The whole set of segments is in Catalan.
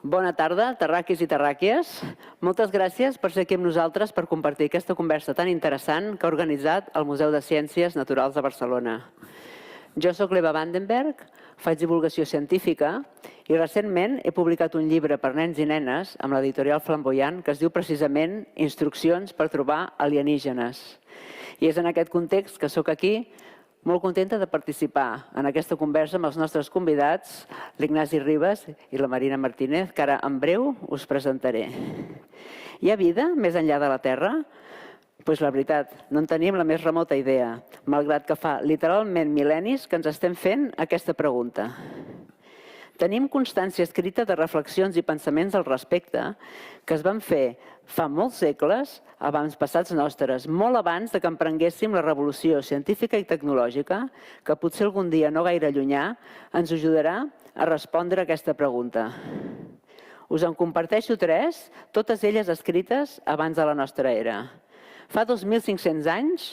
Bona tarda, terràquies i terràquies. Moltes gràcies per ser aquí amb nosaltres per compartir aquesta conversa tan interessant que ha organitzat el Museu de Ciències Naturals de Barcelona. Jo soc l'Eva Vandenberg, faig divulgació científica i recentment he publicat un llibre per nens i nenes amb l'editorial Flamboyant que es diu precisament Instruccions per trobar alienígenes. I és en aquest context que soc aquí molt contenta de participar en aquesta conversa amb els nostres convidats, l'Ignasi Ribas i la Marina Martínez, que ara en breu us presentaré. Hi ha vida més enllà de la Terra? Doncs la veritat, no en tenim la més remota idea, malgrat que fa literalment mil·lennis que ens estem fent aquesta pregunta. Tenim constància escrita de reflexions i pensaments al respecte que es van fer fa molts segles, abans passats nostres, molt abans que emprenguéssim la revolució científica i tecnològica, que potser algun dia no gaire llunyà ens ajudarà a respondre a aquesta pregunta. Us en comparteixo 3, totes elles escrites abans de la nostra era. Fa 2.500 anys,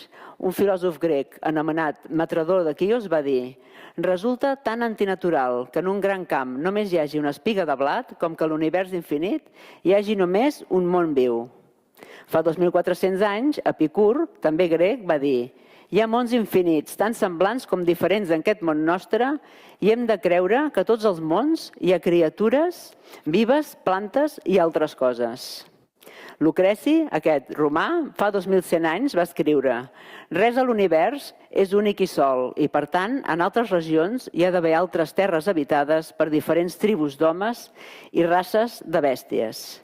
un filòsof grec anomenat Matrador de Quios va dir: resulta tan antinatural que en un gran camp només hi hagi una espiga de blat com que a l'univers infinit hi hagi només un món viu. Fa 2.400 anys, Epicur, també grec, va dir: hi ha mons infinits, tan semblants com diferents en aquest món nostre, i hem de creure que a tots els mons hi ha criatures vives, plantes i altres coses. Lucreci, aquest romà, fa 2.100 anys va escriure: res a l'univers és únic i sol i, per tant, en altres regions hi ha d'haver altres terres habitades per diferents tribus d'homes i races de bèsties.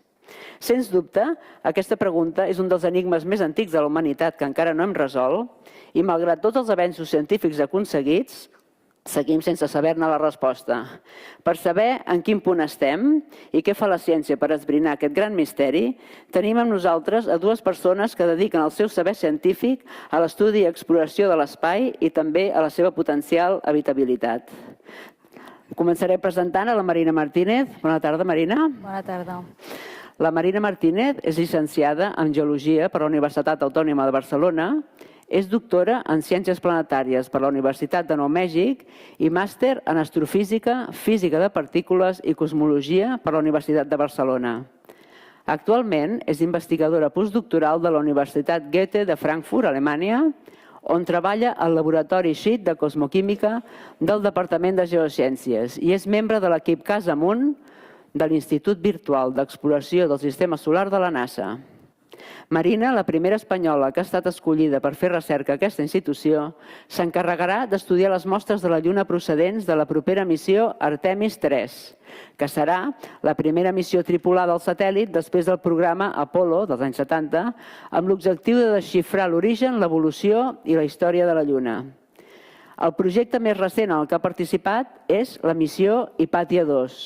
Sens dubte, aquesta pregunta és un dels enigmes més antics de la humanitat que encara no hem resolt i, malgrat tots els avenços científics aconseguits, seguim sense saber-ne la resposta. Per saber en quin punt estem i què fa la ciència per esbrinar aquest gran misteri, tenim amb nosaltres a 2 persones que dediquen el seu saber científic a l'estudi i exploració de l'espai i també a la seva potencial habitabilitat. Començaré presentant a la Marina Martínez. Bona tarda, Marina. Bona tarda. La Marina Martínez és llicenciada en Geologia per la Universitat Autònoma de Barcelona, és doctora en Ciències Planetàries per la Universitat de Nou Mèxic i màster en Astrofísica, Física de Partícules i Cosmologia per la Universitat de Barcelona. Actualment és investigadora postdoctoral de la Universitat Goethe de Frankfurt, Alemanya, on treballa al Laboratori SHIT de Cosmoquímica del Departament de Geociències i és membre de l'equip Casamunt de l'Institut Virtual d'Exploració del Sistema Solar de la NASA. Marina, la primera espanyola que ha estat escollida per fer recerca a aquesta institució, s'encarregarà d'estudiar les mostres de la Lluna procedents de la propera missió Artemis 3, que serà la primera missió tripulada al satèl·lit després del programa Apollo dels anys 70, amb l'objectiu de desxifrar l'origen, l'evolució i la història de la Lluna. El projecte més recent en el que ha participat és la missió Hipàtia 2,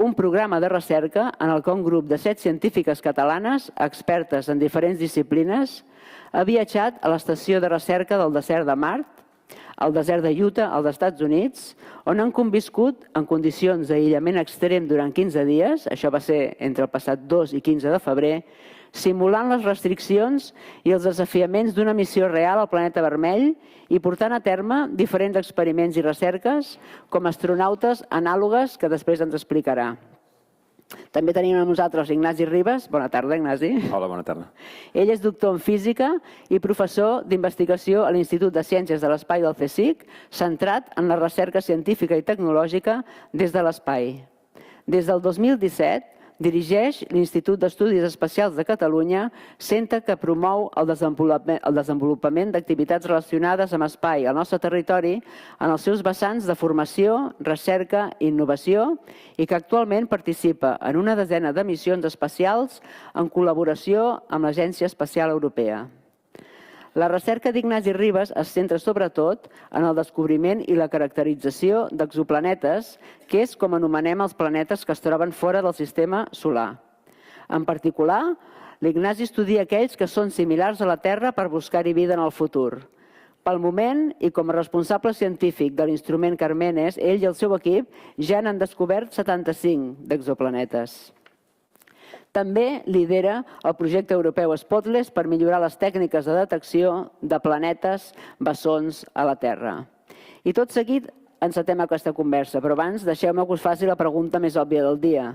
un programa de recerca en el que un grup de 7 científiques catalanes, expertes en diferents disciplines, ha viatjat a l'estació de recerca del desert de Mart, al desert de Utah, als Estats Units, on han conviscut en condicions d'aïllament extrem durant 15 dies, això va ser entre el passat 2 i 15 de febrer, simulant les restriccions i els desafiaments d'una missió real al planeta vermell i portant a terme diferents experiments i recerques com astronautes anàlogues que després ens explicarà. També tenim amb nosaltres Ignasi Ribas. Bona tarda, Ignasi. Hola, bona tarda. Ell és doctor en Física i professor d'investigació a l'Institut de Ciències de l'Espai del CSIC, centrat en la recerca científica i tecnològica des de l'espai. Des del 2017, dirigeix l'Institut d'Estudis Espacials de Catalunya, centre que promou el desenvolupament d'activitats relacionades amb espai al nostre territori en els seus vessants de formació, recerca i innovació i que actualment participa en una desena de missions espacials en col·laboració amb l'Agència Espacial Europea. La recerca d'Ignasi Ribas es centra sobretot en el descobriment i la caracterització d'exoplanetes, que és com anomenem els planetes que es troben fora del sistema solar. En particular, l'Ignasi estudia aquells que són similars a la Terra per buscar-hi vida en el futur. Pel moment, i com a responsable científic de l'instrument Carmenes, ell i el seu equip ja n'han descobert 75 d'exoplanetes. També lidera el projecte europeu Spotless per millorar les tècniques de detecció de planetes bessons a la Terra. I tot seguit encetem aquesta conversa, però abans deixeu-me que us faci la pregunta més òbvia del dia.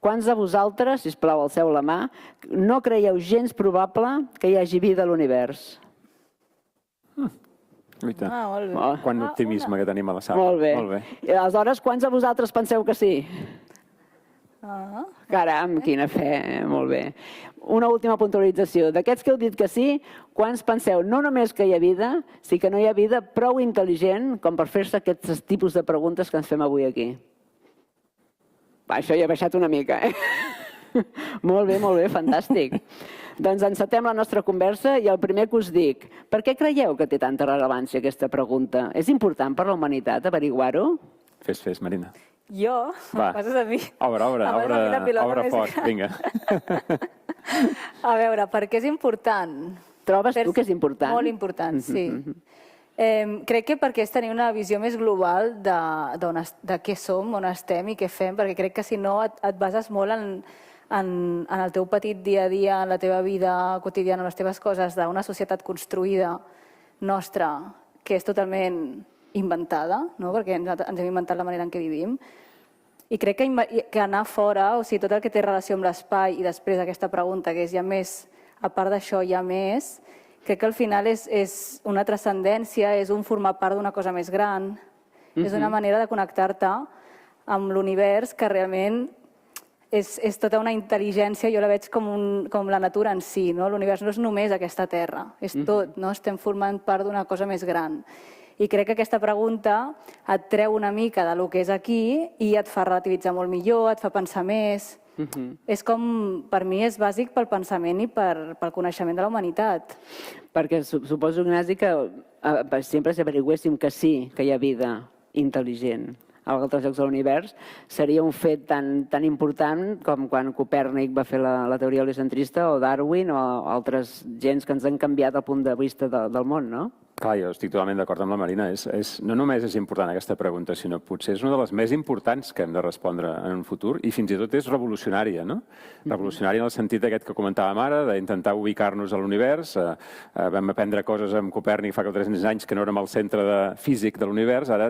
Quants de vosaltres, sisplau, alceu la mà, no creieu gens probable que hi hagi vida a l'univers? Lluita. Molt bé. Quant optimisme que tenim a la sala. Molt bé. I aleshores, quants de vosaltres penseu que sí? Caram, quina fe, molt bé. Una última puntualització. D'aquests que heu dit que sí, quants penseu no només que hi ha vida, sinó que no hi ha vida prou intel·ligent com per fer-se aquests tipus de preguntes que ens fem avui aquí? Va, això ja ha baixat una mica, Molt bé, fantàstic. Doncs encetem la nostra conversa i el primer que us dic, per què creieu que té tanta rellevància aquesta pregunta? És important per la humanitat averiguar-ho? Fes, Marina. Jo? Va. Passes a mi? Obre foc, vinga. A veure, per què és important? Trobes tu que és important? Molt important, sí. Crec que perquè és tenir una visió més global de què som, on estem i què fem, perquè crec que si no et bases molt en el teu petit dia a dia, en la teva vida quotidiana, en les teves coses, d'una societat construïda nostra, que és totalment inventada, no? Perquè ens hem inventat la manera en què vivim. I crec que anar fora, o sigui, tot el que té relació amb l'espai i després aquesta pregunta, que és ja més, a part d'això hi ha més, crec que al final és una transcendència, és un formar part d'una cosa més gran, és una manera de connectar-te amb l'univers que realment és tota una intel·ligència, jo la veig com la natura en si, no? L'univers no és només aquesta terra, és tot, no? Estem formant part d'una cosa més gran. I crec que aquesta pregunta et treu una mica del que és aquí i et fa relativitzar molt millor, et fa pensar més. És com, per mi, és bàsic pel pensament i pel coneixement de la humanitat. Perquè suposo, Ignasi, que sempre si averigüéssim que sí, que hi ha vida intel·ligent a altres llocs de l'univers, seria un fet tan important com quan Copèrnic va fer la teoria heliocentrista o Darwin o altres gens que ens han canviat el punt de vista del món, no? Clar, jo estic totalment d'acord amb la Marina. No només és important aquesta pregunta, sinó potser és una de les més importants que hem de respondre en un futur i fins i tot és revolucionària, no? Revolucionària en el sentit aquest que comentàvem ara, d'intentar ubicar-nos a l'univers. Vam aprendre coses amb Copèrnic fa 300 anys que no érem el centre físic de l'univers, ara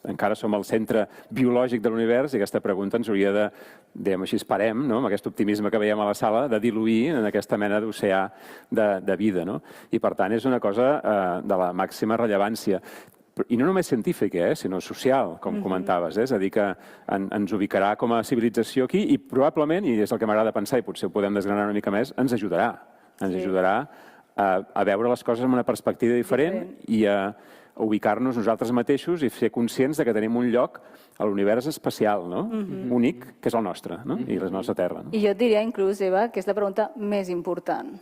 encara som el centre biològic de l'univers i aquesta pregunta ens hauria de, diguem així, esperem, no? Amb aquest optimisme que veiem a la sala, de diluir en aquesta mena d'oceà de vida, no? I per tant és una cosa de la màxima rellevància. I no només científica, sinó social, com comentaves. És a dir, que ens ubicarà com a civilització aquí i probablement, i és el que m'agrada pensar, i potser ho podem desgranar una mica més, ens ajudarà. Ens ajudarà a veure les coses amb una perspectiva diferent i a ubicar-nos nosaltres mateixos i ser conscients de que tenim un lloc a l'univers especial, no? Únic, que és el nostre, no? I la nostra Terra. I jo et diria, inclús, Eva, que és la pregunta més important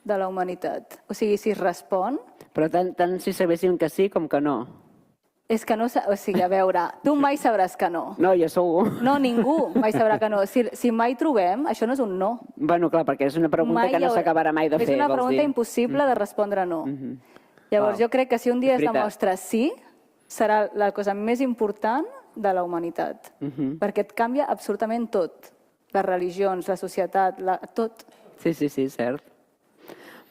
de la humanitat. O sigui, si es respon... Però tant si sabéssim que sí com que no. És que no... O sigui, a veure, tu mai sabràs que no. No, jo segur. No, ningú mai sabrà que no. Si mai trobem, això no és un no. Bueno, clar, perquè és una pregunta que no s'acabarà mai de fer. És una pregunta impossible de respondre no. Llavors, jo crec que si un dia es demostra sí, serà la cosa més important de la humanitat. Perquè et canvia absolutament tot. Les religions, la societat, tot. Sí, cert.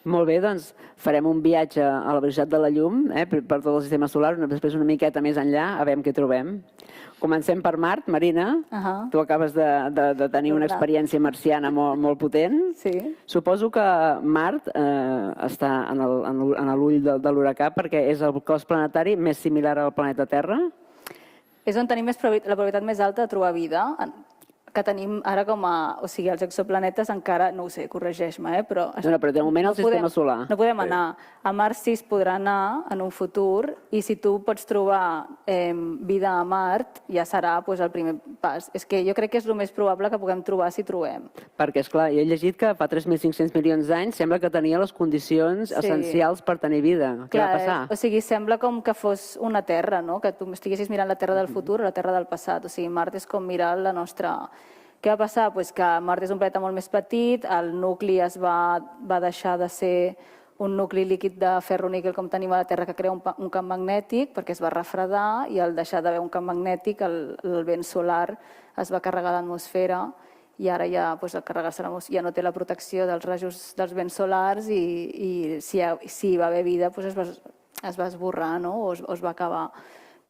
Molt bé, doncs farem un viatge a la velocitat de la llum per tot el sistema solar, després una miqueta més enllà, a veure què trobem. Comencem per Mart, Marina. Tu acabes de tenir una experiència marciana molt potent. Sí. Suposo que Mart està en l'ull de l'huracà perquè és el cos planetari més similar al planeta Terra. És on tenim la probabilitat més alta de trobar vida, que tenim ara com a... O sigui, els exoplanetes encara, no ho sé, corregeix-me, però... No, però de moment el sistema solar. No podem anar. A Mart sí es podrà anar en un futur i si tu pots trobar vida a Mart, ja serà el primer pas. És que jo crec que és el més probable que puguem trobar si trobem. Perquè, esclar, jo he llegit que fa 3.500 milions d'anys sembla que tenia les condicions essencials per tenir vida. Què va passar? O sigui, sembla com que fos una Terra, no? Que tu estiguessis mirant la Terra del futur o la Terra del passat. O sigui, Mart és com mirar la nostra... Què va passar? Que Mart és un planeta molt més petit, el nucli es va deixar de ser un nucli líquid de ferro-níquel com tenim a la Terra que crea un camp magnètic perquè es va refredar i al deixar d'haver un camp magnètic el vent solar es va carregar l'atmosfera i ara ja al carregar-se l'atmosfera ja no té la protecció dels rajos dels vents solars i si hi va haver vida es va esborrar, no? O es va acabar.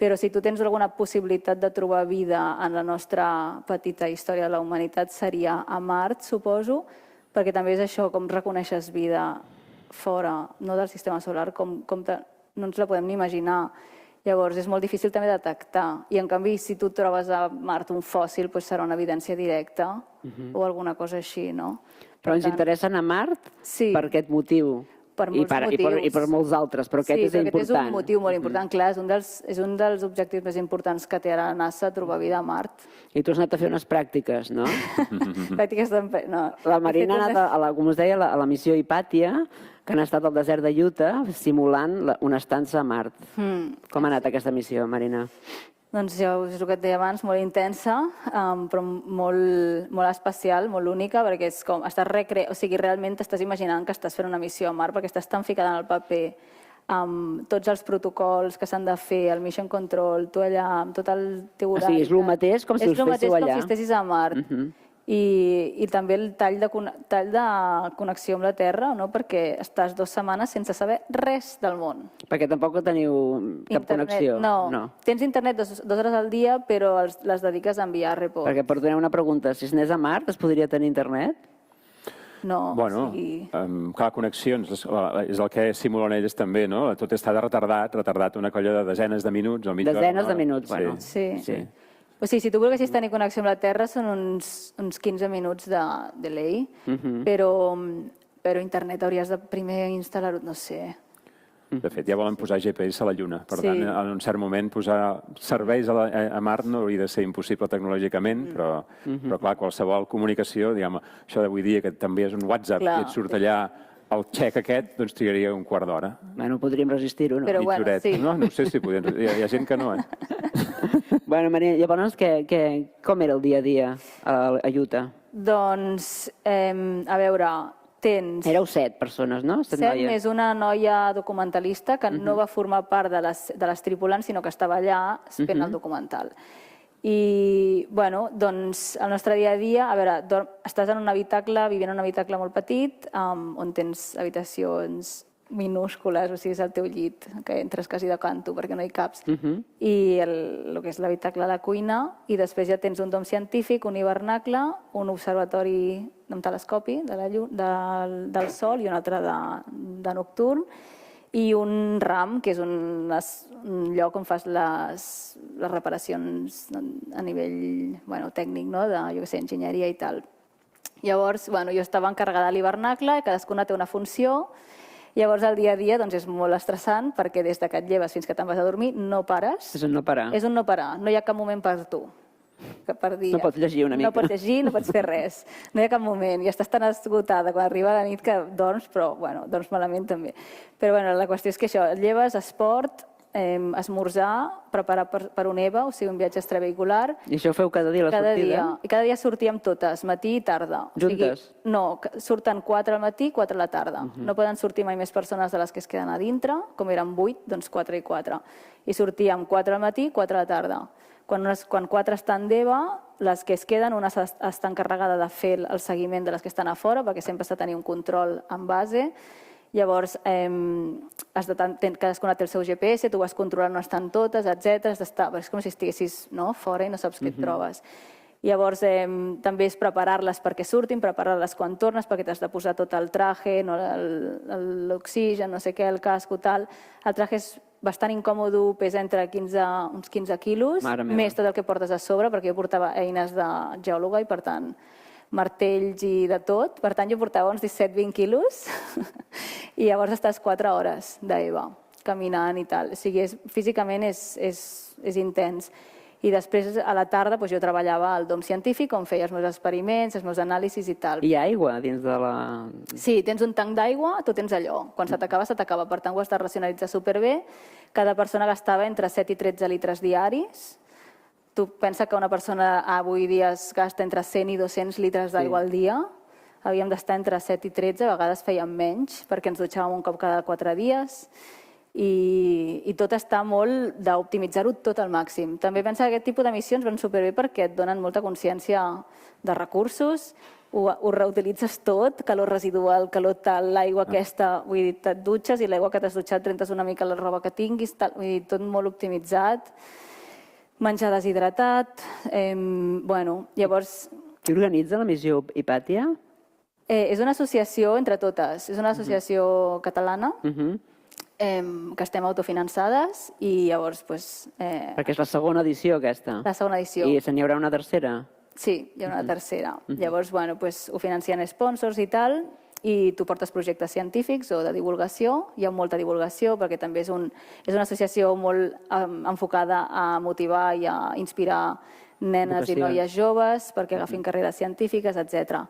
però si tu tens alguna possibilitat de trobar vida en la nostra petita història de la humanitat seria a Mart, suposo, perquè també és això, com reconeixes vida fora, no del sistema solar, no ens la podem ni imaginar. Llavors, és molt difícil també detectar. I, en canvi, si tu trobes a Mart un fòssil, doncs serà una evidència directa o alguna cosa així, no? Però ens interessa anar a Mart per aquest motiu. Per molts motius. I per molts altres, però aquest és important. Sí, aquest és un motiu molt important. Clar, és un dels objectius més importants que té ara la NASA, trobar vida a Mart. I tu has anat a fer unes pràctiques, no? Pràctiques no. La Marina ha anat, com us deia, a la missió Hipàtia, que han estat al desert de Utah simulant una estança a Mart. Com ha anat aquesta missió, Marina? Doncs ja és el que et deia abans, molt intensa, però molt especial, molt única, perquè és com, o sigui, realment t'estàs imaginant que estàs fent una missió a Mart, perquè estàs tan ficada en el paper amb tots els protocols que s'han de fer, el mission control, tu allà, amb tot el teu horari. O sigui, és el mateix com si ho fessis allà. És el mateix com si estessis a Mart. I també el tall de connexió amb la Terra, no? Perquè estàs 2 setmanes sense saber res del món. Perquè tampoc teniu cap connexió. No. Tens internet 2 hores al dia, però les dediques a enviar reports. Perquè per donar una pregunta, si es anés a Mart es podria tenir internet? No. Bueno, clar, connexions, és el que simulen ells també, no? Tot està retardat una colla de desenes de minuts o mitja hora. Desenes de minuts, bueno. Sí. O sigui, si tu volguessis tenir connexió amb la Terra són uns 15 minuts de delay, però internet hauries de primer instal·lar-ho, no sé. De fet, ja volen posar GPS a la Lluna. Per tant, en un cert moment, posar serveis a Mart no hauria de ser impossible tecnològicament, però clar, qualsevol comunicació, diguem, això d'avui dia, que també és un WhatsApp, i et surt allà el xec aquest, doncs trigaria un quart d'hora. Bueno, podríem resistir-ho, no? Però bueno, sí. No sé si podríem... Hi ha gent que no, Bueno, Maria, llavors, com era el dia a dia a Utah? Doncs, a veure, tens... Éreu 7 persones, no? 7 més una noia documentalista que no va formar part de les tripulants, sinó que estava allà fent el documental. I, bueno, doncs, el nostre dia a dia, a veure, estàs en un habitacle, vivint en un habitacle molt petit, on tens habitacions minúscules, o sigui, és el teu llit, que entres quasi de canto perquè no hi caps, i el que és l'habitacle a la cuina, i després ja tens un dom científic, un hivernacle, un observatori amb telescopi del Sol i un altre de nocturn, i un RAM, que és un lloc on fas les reparacions a nivell tècnic, de enginyeria i tal. Llavors, jo estava encarregada de l'hivernacle, cadascuna té una funció. Llavors, el dia a dia és molt estressant, perquè des que et lleves fins que te'n vas a dormir no pares. És un no parar. És un no parar. No hi ha cap moment per tu. Per dia. No pots llegir una mica. No pots llegir, no pots fer res. No hi ha cap moment. I estàs tan esgotada quan arriba la nit que dorms, però dorms malament també. Però la qüestió és que això, et lleves, esport, esmorzar, preparar per un EVA, o sigui, un viatge extravehicular. I això ho feu cada dia, la sortida? Cada dia. I cada dia sortíem totes, matí i tarda. Juntes? No, surten 4 al matí, 4 a la tarda. No poden sortir mai més persones de les que es queden a dintre, com eren 8, doncs 4 i 4. I sortíem 4 al matí, 4 a la tarda. Quan 4 estan d'EVA, les que es queden, una està encarregada de fer el seguiment de les que estan a fora, perquè sempre s'ha de tenir un control en base. Llavors, cadascuna té el seu GPS, tu vas controlant on estan totes, etc. És com si estiguessis fora i no saps què et trobes. Llavors, també és preparar-les perquè surtin, preparar-les quan tornes, perquè t'has de posar tot el traje, l'oxigen, no sé què, el casco, tal. El traje és bastant incòmode, pesa entre uns 15 quilos, més tot el que portes a sobre, perquè jo portava eines de geòloga i, per tant, martells i de tot. Per tant, jo portava uns 17-20 quilos i llavors estàs 4 hores d'EVA, caminant i tal. O sigui, físicament és intens. I després, a la tarda, jo treballava al dom científic, on feia els meus experiments, els meus anàlisis i tal. Hi ha aigua dins de la... Sí, tens un tanc d'aigua, tu tens allò. Quan se t'acaba, se t'acaba. Per tant, ho has de racionalitzar superbé. Cada persona gastava entre 7 i 13 litres diaris. Tu pensa que una persona avui dia es gasta entre 100 i 200 litres d'aigua al dia. Havíem d'estar entre 7 i 13, a vegades fèiem menys, perquè ens dutxàvem un cop cada 4 dies. I tot està molt d'optimitzar-ho tot al màxim. També pensa que aquest tipus de missions van superbé perquè et donen molta consciència de recursos ho reutilitzes tot, calor residual, calor tal, l'aigua aquesta, vull dir, et dutxes i l'aigua que t'has dutxat rentes una mica la roba que tinguis, tal, vull dir, tot molt optimitzat, menjar deshidratat, bueno, llavors... Qui organitza la missió Hipàtia? És una associació entre totes, és una associació catalana, que estem autofinançades i llavors, doncs... Perquè és la segona edició, aquesta. La segona edició. I se n'hi haurà una tercera? Sí, hi ha una tercera. Llavors, bueno, doncs, ho financien sponsors i tal, i tu portes projectes científics o de divulgació. Hi ha molta divulgació perquè també és una associació molt enfocada a motivar i a inspirar nenes i noies joves perquè agafin carreres científiques, etc.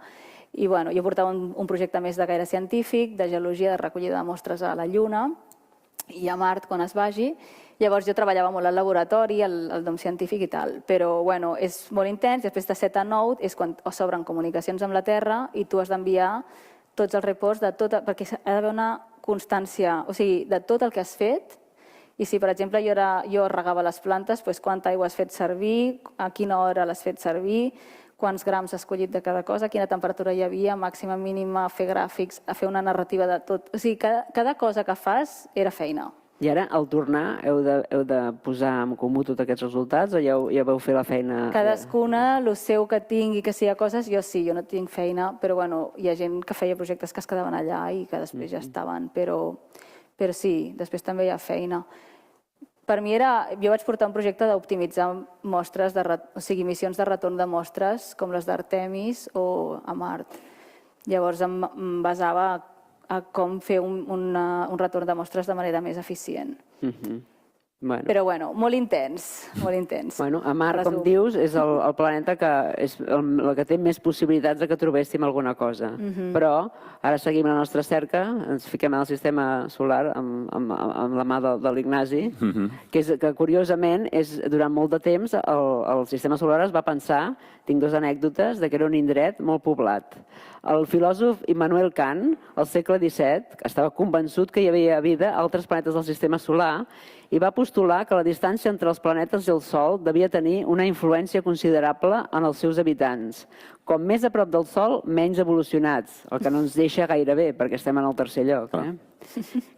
I bueno, jo portava un projecte més de gaire científic, de geologia, de recollida de mostres a la Lluna i a Mart quan es vagi. Llavors jo treballava molt al laboratori, al dom científic i tal, però bueno, és molt intens, després de 7 a 9 és quan s'obren comunicacions amb la Terra i tu has d'enviar tots els reports de tot, perquè ha d'haver una constància, o sigui, de tot el que has fet. I si, per exemple, jo regava les plantes, doncs quanta aigua has fet servir, a quina hora l'has fet servir, quants grams has collit de cada cosa, quina temperatura hi havia, màxima, mínima, fer gràfics, fer una narrativa de tot. O sigui, cada cosa que fas era feina. I ara, al tornar, heu de posar en comú tots aquests resultats o ja vau fer la feina? Cadascuna, el seu que tingui, que si hi ha coses, jo sí, jo no tinc feina, però bueno, hi ha gent que feia projectes que es quedaven allà i que després ja estaven, però sí, després també hi ha feina. Per mi jo vaig portar un projecte d'optimitzar mostres, o sigui, missions de retorn de mostres, com les d'Artemis o a Mart. Llavors em basava a com fer un retorn de mostres de manera més eficient. Però bueno, molt intens, molt intens. Bueno, a Mart, com dius, és el planeta que és el que té més possibilitats de que trobéssim alguna cosa. Però ara seguim la nostra cerca, ens fiquem en el sistema solar amb la mà de l'Ignasi, que curiosament durant molt de temps el sistema solar es va pensar, tinc 2 anècdotes, que era un indret molt poblat. El filòsof Immanuel Kant, al segle XVII, estava convençut que hi havia vida a altres planetes del sistema solar i va postular que la distància entre els planetes i el Sol devia tenir una influència considerable en els seus habitants. Com més a prop del Sol, menys evolucionats, el que no ens deixa gaire bé, perquè estem en el tercer lloc.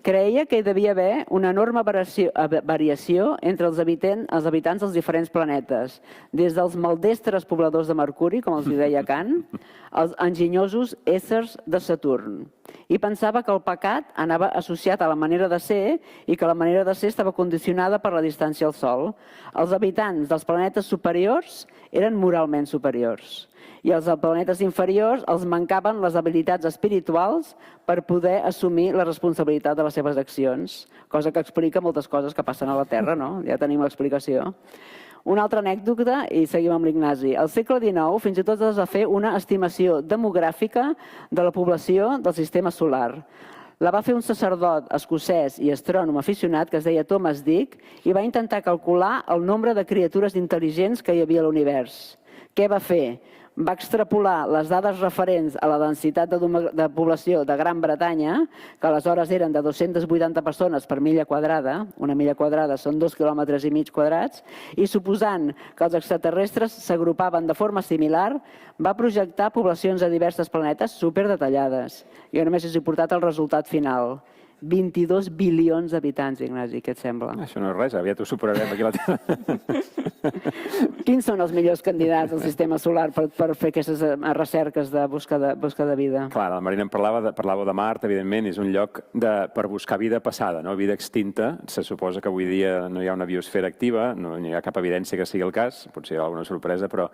Creia que hi devia haver una enorme variació entre els habitants dels diferents planetes, des dels maldestres pobladors de Mercuri, com els deia Kant, als enginyosos éssers de Saturn. I pensava que el pecat anava associat a la manera de ser i que la manera de ser estava condicionada per la distància al Sol. Els habitants dels planetes superiors eren moralment superiors i els planetes inferiors els mancaven les habilitats espirituals per poder assumir la responsabilitat de les seves accions, cosa que explica moltes coses que passen a la Terra, no? Ja tenim l'explicació. Una altra anècdota, i seguim amb l'Ignasi. Al segle XIX fins i tot es va fer una estimació demogràfica de la població del sistema solar. La va fer un sacerdot escocès i astrònom aficionat que es deia Thomas Dick i va intentar calcular el nombre de criatures intel·ligents que hi havia a l'univers. Què va fer? Va extrapolar les dades referents a la densitat de població de Gran Bretanya, que aleshores eren de 280 persones per milla quadrada, una milla quadrada són 2,5 quilòmetres quadrats, i suposant que els extraterrestres s'agrupaven de forma similar, va projectar poblacions de diversos planetes superdetallades. Jo només he portat el resultat final. 22 bilions d'habitants, Ignasi, què et sembla? Això no és res, aviat ho superarem aquí a la Terra. Quins són els millors candidats al sistema solar per fer aquestes recerques de busca de vida? Clar, la Marina en parlàveu de Mart, evidentment, és un lloc per buscar vida passada, vida extinta. Se suposa que avui dia no hi ha una biosfera activa, no hi ha cap evidència que sigui el cas, potser hi ha alguna sorpresa, però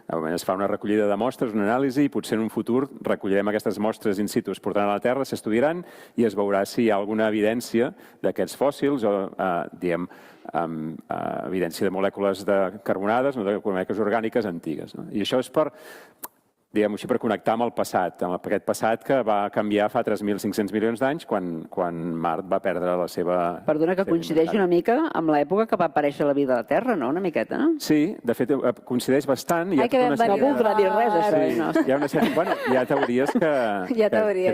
de moment es fa una recollida de mostres, una anàlisi, i potser en un futur recollirem aquestes mostres in situ, es portaran a la Terra, s'estudiaran i es veurà si hi ha alguna evidència d'aquests fòssils o, diguem, evidència de molècules carbonades, de molècules orgàniques antigues. I això és per, diguem-ho així, per connectar amb el passat, amb aquest passat que va canviar fa 3.500 milions d'anys quan Mart va perdre la seva... Perdona, que coincideix una mica amb l'època que va aparèixer la vida a la Terra, no? Una miqueta? Sí, de fet, coincideix bastant. Ai, que ben No voldrà dir res, això. Sí, hi ha una sèrie... Bueno, hi ha teories que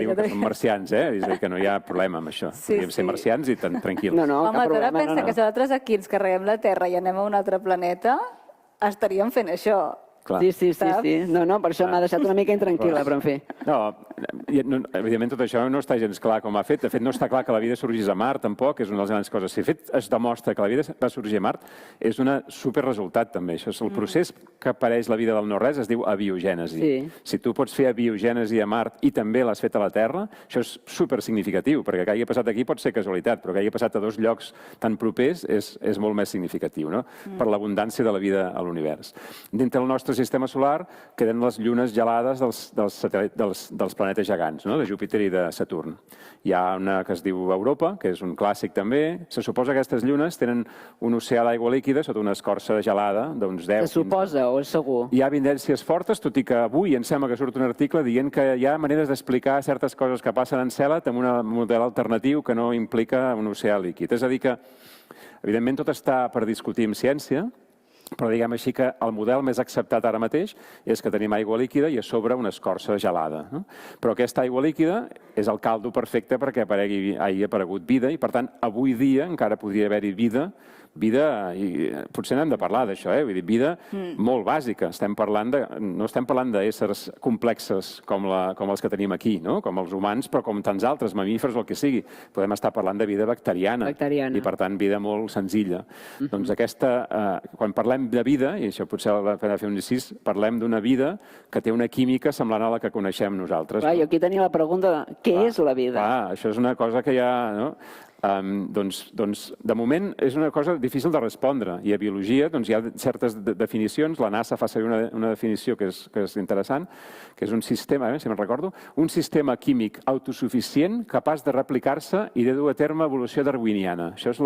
diuen que són marcians, és a dir, que no hi ha problema amb això. Podríem ser marcians i tranquils. No, home, tu ara pensa que si nosaltres aquí ens carreguem la Terra i anem a un altre planeta, estaríem fent això. Clar. Sí. No, per això m'ha deixat una mica intranquil·la, però en fi. No, evidentment tot això no està gens clar com ha fet. De fet, no està clar que la vida sorgís a Mart, tampoc, és una de les grans coses. Si de fet es demostra que la vida va sorgir a Mart, és un superresultat, també. Això és el procés que apareix la vida del no-res, es diu abiogènesi. Sí. Si tu pots fer abiogènesi a Mart i també l'has fet a la Terra, això és supersignificatiu, perquè que hagi passat aquí pot ser casualitat, però que hagi passat a dos llocs tan propers és molt més significatiu, no? Per l'abundància de la vida a l'univers. Dintre del nostre sistema solar queden les llunes gelades dels planetes gegants, no? De Júpiter i de Saturn. Hi ha una que es diu Europa, que és un clàssic també. Se suposa que aquestes llunes tenen un oceà d'aigua líquida sota una escorça gelada d'uns 10... Se suposa o és segur? Hi ha evidències fortes, tot i que avui em sembla que surt un article dient que hi ha maneres d'explicar certes coses que passen en Cèlet amb un model alternatiu que no implica un oceà líquid. És a dir que, evidentment, tot està per discutir amb ciència, però diguem així que el model més acceptat ara mateix és que tenim aigua líquida i a sobre una escorça gelada. No? Però aquesta aigua líquida és el caldo perfecte perquè hagi aparegut vida i, per tant, avui dia encara podria haver-hi vida, i potser n'hem de parlar d'això, vull dir, vida molt bàsica. No estem parlant d'éssers complexes com els que tenim aquí, no? Com els humans, però com tants altres, mamífers o el que sigui. Podem estar parlant de vida bacteriana. I, per tant, vida molt senzilla. Doncs quan parlem de vida, i això potser val la pena fer un incís, parlem d'una vida que té una química semblant a la que coneixem nosaltres. Clar, jo aquí tenia la pregunta de què és la vida? Clar, això és una cosa que ja... No? Doncs, de moment, és una cosa difícil de respondre. I a biologia hi ha certes definicions. La NASA fa servir una definició que és interessant, que és un sistema, si me'n recordo, un sistema químic autosuficient capaç de replicar-se i de dur a terme evolució darwiniana. Això és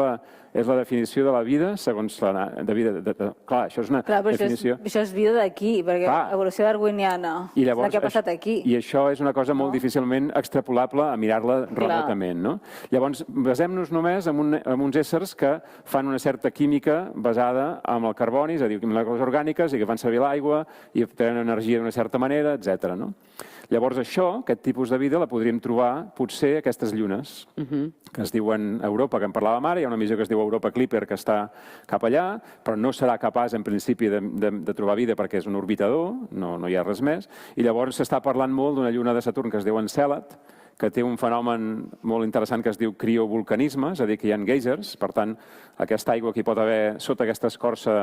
la definició de la vida segons la... Clar, això és una definició... Això és vida d'aquí, perquè evolució darwiniana és la que ha passat aquí. I això és una cosa molt difícilment extrapolable a mirar-la remotament, no? Llavors, basem-nos només en uns éssers que fan una certa química basada en el carboni, és a dir, molécules orgàniques, i que fan servir l'aigua i tenen energia d'una certa manera, etc. Llavors aquest tipus de vida la podríem trobar potser a aquestes llunes, que es diuen Europa, que en parlàvem ara. Hi ha una missió que es diu Europa Clipper, que està cap allà, però no serà capaç, en principi, de trobar vida perquè és un orbitador, no hi ha res més. I llavors s'està parlant molt d'una lluna de Saturn que es diu Encèlad, que té un fenomen molt interessant que es diu criovolcanisme, és a dir, que hi ha geysers. Per tant, aquesta aigua que hi pot haver sota aquesta escorça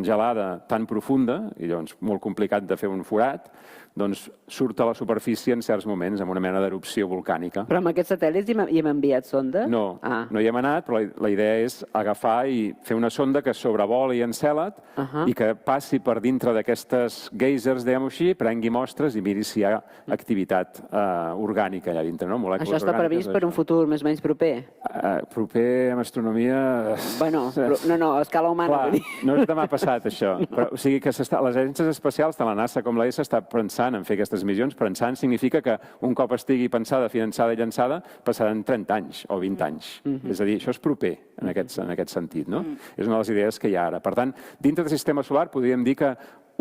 gelada tan profunda, i llavors molt complicat de fer un forat, doncs surt a la superfície en certs moments amb una mena d'erupció volcànica. Però amb aquests satèl·lits hi hem enviat sondes? No hi hem anat, però la idea és agafar i fer una sonda que sobrevoli Encèlad i que passi per dintre d'aquestes geysers, diguem-ho així, prengui mostres i miri si hi ha activitat orgànica allà dintre, no? Molècules orgàniques. Això està previst per un futur més o menys proper? Proper en astronomia... Bueno, no, a escala humana. Clar, no és demà passat, això. Però, o sigui que les agències espacials, tant la NASA com l'ESA, està pensant en fer aquestes missions. Pensant significa que un cop estigui pensada, finançada i llançada, passaran 30 anys o 20 anys. És a dir, això és proper en aquest sentit, no? És una de les idees que hi ha ara. Per tant, dintre del sistema solar podríem dir que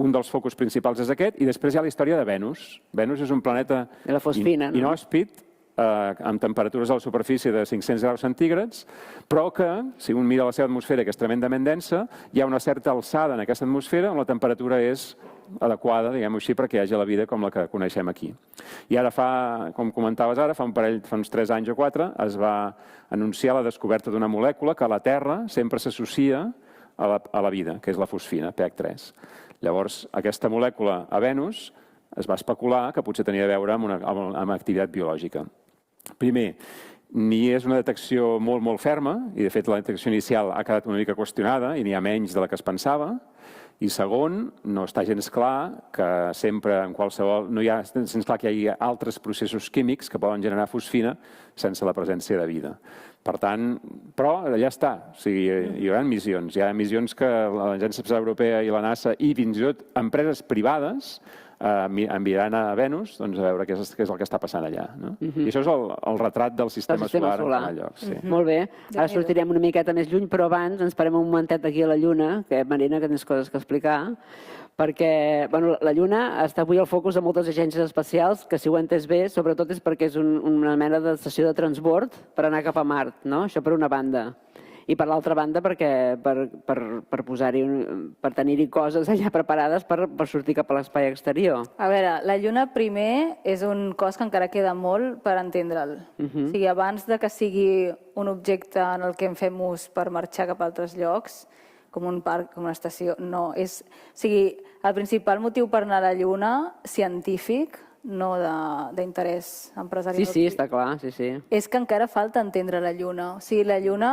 un dels focus principals és aquest, i després hi ha la història de Venus. Venus és un planeta inhòspit, amb temperatures a la superfície de 500 graus centígrads, però que, si un mira la seva atmosfera, que és tremendament densa, hi ha una certa alçada en aquesta atmosfera on la temperatura és adequada, diguem-ho així, perquè hi hagi la vida com la que coneixem aquí. I ara com comentaves ara, fa uns 3 anys o 4, es va anunciar la descoberta d'una molècula que a la Terra sempre s'associa a la vida, que és la fosfina, PH3. Llavors, aquesta molècula a Venus es va especular que potser tenia a veure amb activitat biològica. Primer, ni és una detecció molt, molt ferma, i de fet la detecció inicial ha quedat una mica qüestionada i n'hi ha menys de la que es pensava. I segon, no està gens clar que sempre, en qualsevol... No hi ha gens clar que hi hagi altres processos químics que poden generar fosfina sense la presència de vida. Per tant, però allà està. O sigui, hi haurà missions. Hi ha missions que l'Agència Espacial Europea i la NASA i fins i tot empreses privades enviaran a Venus a veure què és el que està passant allà. I això és el retrat del sistema solar en cada lloc. Molt bé. Ara sortirem una miqueta més lluny, però abans ens parem un momentet aquí a la Lluna, que Marina, que tens coses que explicar, perquè la Lluna està avui al focus de moltes agències espacials, que si ho he entès bé, sobretot és perquè és una mena d'estació de transbord per anar cap a Mart, no? Això per una banda. I per l'altra banda, perquè per tenir-hi coses allà preparades per sortir cap a l'espai exterior. A veure, la Lluna primer és un cos que encara queda molt per entendre'l. O sigui, abans de que sigui un objecte en el que en fem ús per marxar cap a altres llocs, com un parc, com una estació, no. O sigui, el principal motiu per anar a la Lluna, científic, no d'interès empresarial. Sí, està clar, sí. És que encara falta entendre la Lluna. O sigui, la Lluna,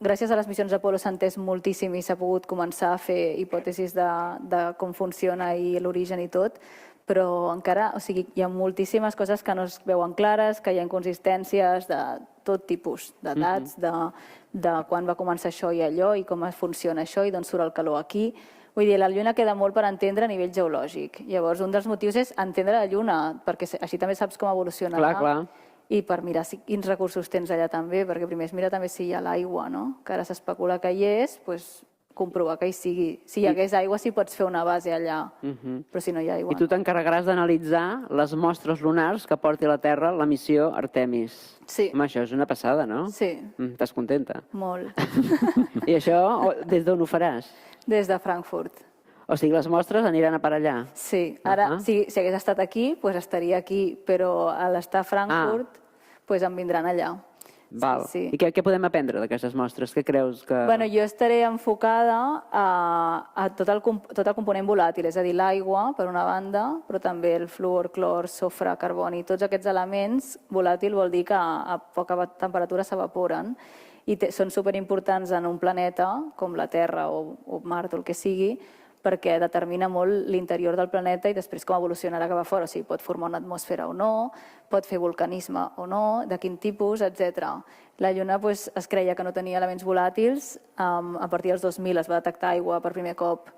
gràcies a les missions Apolo, s'ha entès moltíssim i s'ha pogut començar a fer hipòtesis de com funciona i l'origen i tot, però encara, o sigui, hi ha moltíssimes coses que no es veuen clares, que hi ha inconsistències de tot tipus, de dats, de quan va començar això i allò, i com funciona això, i d'on surt el calor aquí. Vull dir, la Lluna queda molt per entendre a nivell geològic. Llavors, un dels motius és entendre la Lluna, perquè així també saps com evolucionarà. Clar. I per mirar quins recursos tens allà també, perquè primer es mira també si hi ha l'aigua, no? Que ara s'especula que hi és, doncs comprovar que hi sigui. Si hi hagués aigua, sí pots fer una base allà, però si no hi ha aigua... I tu t'encarregaràs d'analitzar les mostres lunars que porti a la Terra la missió Artemis. Sí. Home, això és una passada, no? Sí. Estàs contenta? Molt. I això, des d'on ho faràs? Des de Frankfurt. O sigui, les mostres aniran a parar allà? Sí. Ara, si hagués estat aquí, doncs estaria aquí, però a l'estar a Frankfurt, doncs em vindran allà. Val. Sí. I què podem aprendre d'aquestes mostres? Què creus que... Bueno, jo estaré enfocada a tot el component volàtil, és a dir, l'aigua, per una banda, però també el fluor, clor, sofre, carboni, tots aquests elements, volàtil vol dir que a poca temperatura s'evaporen i són superimportants en un planeta com la Terra o Mart o el que sigui, perquè determina molt l'interior del planeta i després com evolucionarà cap a fora. O sigui, pot formar una atmosfera o no, pot fer vulcanisme o no, de quin tipus, etc. La Lluna es creia que no tenia elements volàtils. A partir dels 2000 es va detectar aigua per primer cop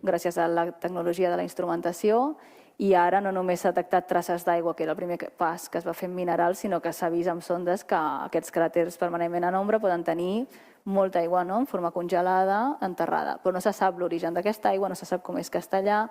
gràcies a la tecnologia de la instrumentació i ara no només s'ha detectat traces d'aigua, que era el primer pas que es va fer en minerals, sinó que s'ha vist amb sondes que aquests cràters permanentment en ombra poden tenir molta aigua, no?, en forma congelada, enterrada. Però no se sap l'origen d'aquesta aigua, no se sap com és que està allà,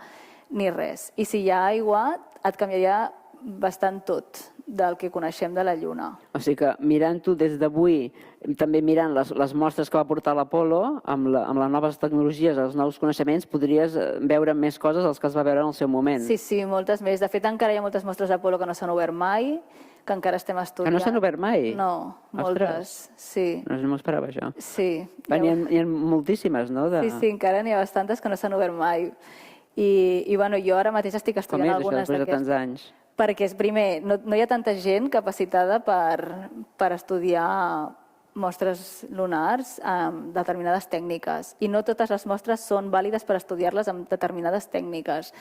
ni res. I si hi ha aigua, et canviaria bastant tot del que coneixem de la Lluna. O sigui que mirant-ho des d'avui, també mirant les mostres que va portar l'Apolo, amb les noves tecnologies, els nous coneixements, podries veure més coses dels que es va veure en el seu moment. Sí, moltes més. De fet, encara hi ha moltes mostres d'Apolo que no s'han obert mai, que encara estem estudiant. Que no s'han obert mai? No, moltes, sí. No m'ho esperava, això. Sí. N'hi ha moltíssimes, no? Sí, encara n'hi ha bastantes que no s'han obert mai. I bueno, jo ara mateix estic estudiant algunes d'aquestes. Com és això, després de tants anys? Perquè, primer, no hi ha tanta gent capacitada per estudiar mostres lunars amb determinades tècniques. I no totes les mostres són vàlides per estudiar-les amb determinades tècniques.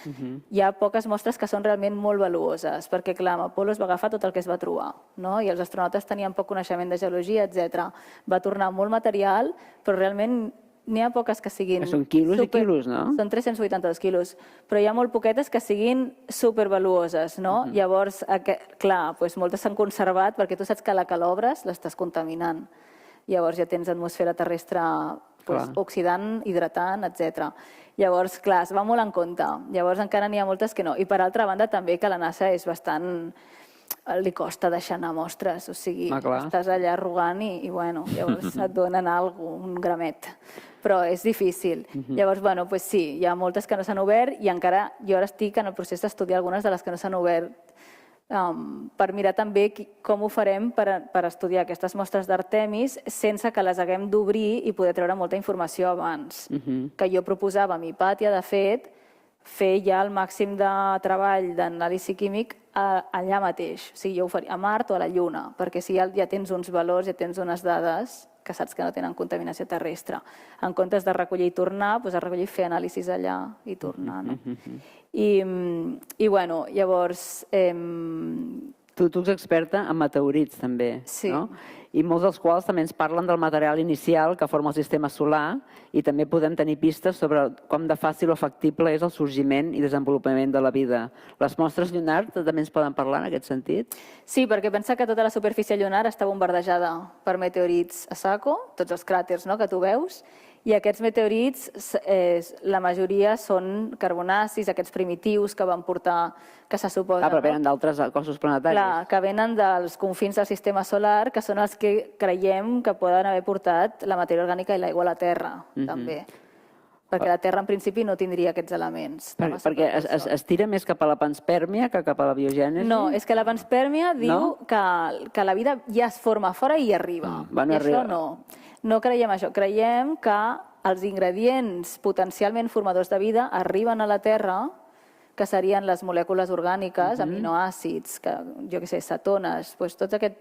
Hi ha poques mostres que són realment molt valuoses, perquè, clar, amb Apolo es va agafar tot el que es va trobar, no? I els astronautes tenien poc coneixement de geologia, etc. Va tornar molt material, però realment n'hi ha poques que siguin... Són quilos i quilos, no? Són 382 quilos, però hi ha molt poquetes que siguin supervaluoses, no? Llavors, clar, moltes s'han conservat perquè tu saps que la que l'obres l'estàs contaminant. Llavors ja tens atmosfera terrestre oxidant, hidratant, etc. Llavors, clar, es va molt en compte. Llavors encara n'hi ha moltes que no. I per altra banda també que la NASA és bastant... li costa deixar anar mostres, o sigui, estàs allà arrugant i bueno, llavors et donen un gramet. Però és difícil. Llavors, bueno, doncs sí, hi ha moltes que no s'han obert i encara jo ara estic en el procés d'estudiar algunes de les que no s'han obert per mirar també com ho farem per estudiar aquestes mostres d'Artemis sense que les haguem d'obrir i poder treure molta informació abans. Que jo proposava a Hipàtia, de fet, fer ja el màxim de treball d'anàlisi químic allà mateix. O sigui, jo ho faria a Mart o a la Lluna, perquè si ja tens uns valors, ja tens unes dades que saps que no tenen contaminació terrestre. En comptes de recollir i tornar, doncs a recollir i fer anàlisis allà i tornar. I bueno, llavors... Tu ets experta en meteorits, també, no? I molts dels quals també ens parlen del material inicial que forma el sistema solar i també podem tenir pistes sobre com de fàcil o factible és el sorgiment i desenvolupament de la vida. Les mostres lunars també ens poden parlar en aquest sentit? Sí, perquè pensa que tota la superfície lunar està bombardejada per meteorits a saco, tots els cràters que tu veus, I aquests meteorits, la majoria són carbonacis, aquests primitius que van portar, que se suposa... Però venen d'altres cossos planetaris. Clar, que venen dels confins del sistema solar, que són els que creiem que poden haver portat la matèria orgànica i l'aigua a la Terra, també. Perquè la Terra, en principi, no tindria aquests elements. Perquè es tira més cap a la panspermia que cap a la biogènesi? No, és que la panspermia diu que la vida ja es forma fora i hi arriba. I això no. No creiem això. Creiem que els ingredients potencialment formadors de vida arriben a la Terra, que serien les molècules orgàniques, aminoàcids, jo què sé, cetones, tot aquest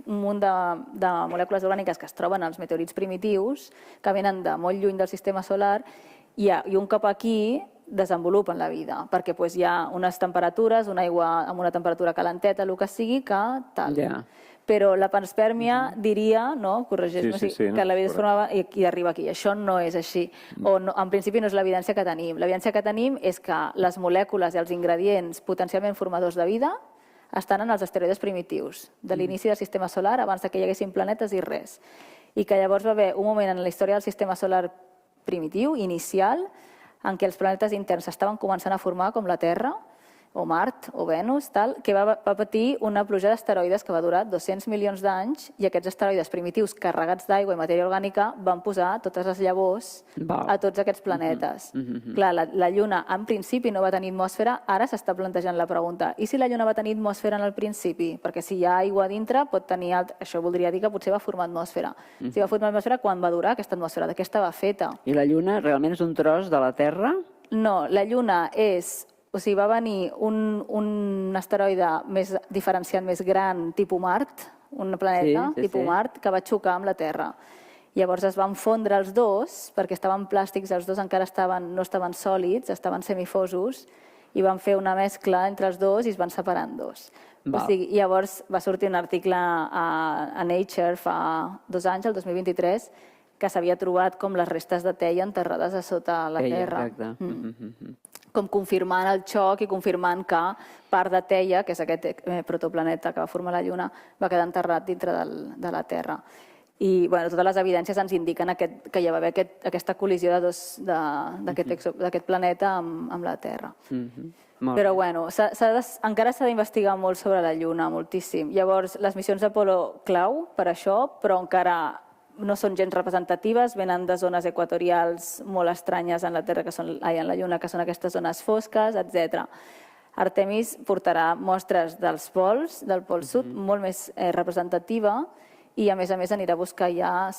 munt de molècules orgàniques que es troben als meteorits primitius, que venen de molt lluny del sistema solar, i un cop aquí desenvolupen la vida, perquè hi ha unes temperatures, una aigua amb una temperatura calenteta, el que sigui, que tal. Però la panspermia diria, corregeix-me, que la vida es formava i arriba aquí. Això no és així. En principi no és l'evidència que tenim. L'evidència que tenim és que les molècules i els ingredients potencialment formadors de vida estan en els asteroides primitius, de l'inici del sistema solar, abans que hi haguessin planetes i res. I que llavors va haver un moment en la història del sistema solar primitiu, inicial, en què els planetes interns estaven començant a formar, com la Terra, o Mart, o Venus, que va patir una pluja d'asteroides que va durar 200 milions d'anys, i aquests asteroides primitius carregats d'aigua i matèria orgànica van posar totes les llavors a tots aquests planetes. Clar, la Lluna en principi no va tenir atmosfera, ara s'està plantejant la pregunta, i si la Lluna va tenir atmosfera en el principi? Perquè si hi ha aigua dintre, pot tenir... Això voldria dir que potser va formar atmosfera. Si va formar atmosfera, quan va durar aquesta atmosfera? De què estava feta? I la Lluna realment és un tros de la Terra? No, la Lluna és... O sigui, va venir un asteroide més diferenciat, més gran, tipus Mart, un planeta tipus Mart, que va xocar amb la Terra. Llavors es van fondre els dos, perquè estaven plàstics, els dos encara no estaven sòlids, estaven semifosos, i van fer una mescla entre els dos i es van separar en dos. O sigui, llavors va sortir un article a Nature fa 2 anys, el 2023, que s'havia trobat com les restes de teia enterrades a sota la Terra. Com confirmant el xoc i confirmant que part de teia, que és aquest protoplaneta que va formar la Lluna, va quedar enterrat dintre de la Terra. I totes les evidències ens indiquen que hi va haver aquesta col·lisió d'aquest planeta amb la Terra. Però encara s'ha d'investigar molt sobre la Lluna, moltíssim. Llavors, les missions d'Apolo clau per això, però encara no són gens representatives, venen de zones equatorials molt estranyes en la Terra, en la Lluna, que són aquestes zones fosques, etc. Artemis portarà mostres dels pols, del pol sud, molt més representativa, i a més anirà a buscar ja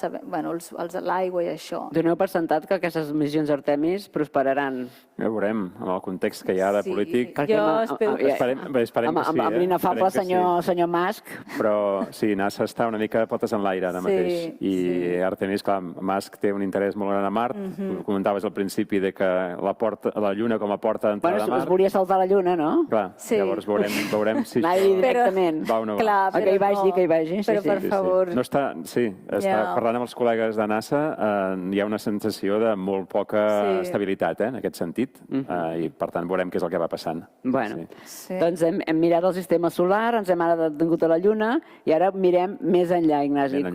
l'aigua i això. Doneu per sentat que aquestes missions Artemis prosperaran. Ja ho veurem, amb el context que hi ha de polític. Jo espero que esperem que sí. Amb l'inefable senyor Musk. Però sí, NASA està una mica potes en l'aire ara mateix. I Artemis, clar, Musk té un interès molt gran a Mart. Comentaves al principi que la Lluna com a porta d'entrada a Mart. Es volia saltar la Lluna, no? Clar, llavors veurem si directament. Va o no va. Que hi vagi. Però per favor. No està, parlant amb els col·legues de NASA, hi ha una sensació de molt poca estabilitat en aquest sentit, i per tant veurem què és el que va passant. Doncs hem mirat el sistema solar, ens hem ara detingut a la Lluna i ara mirem més enllà, Ignasi.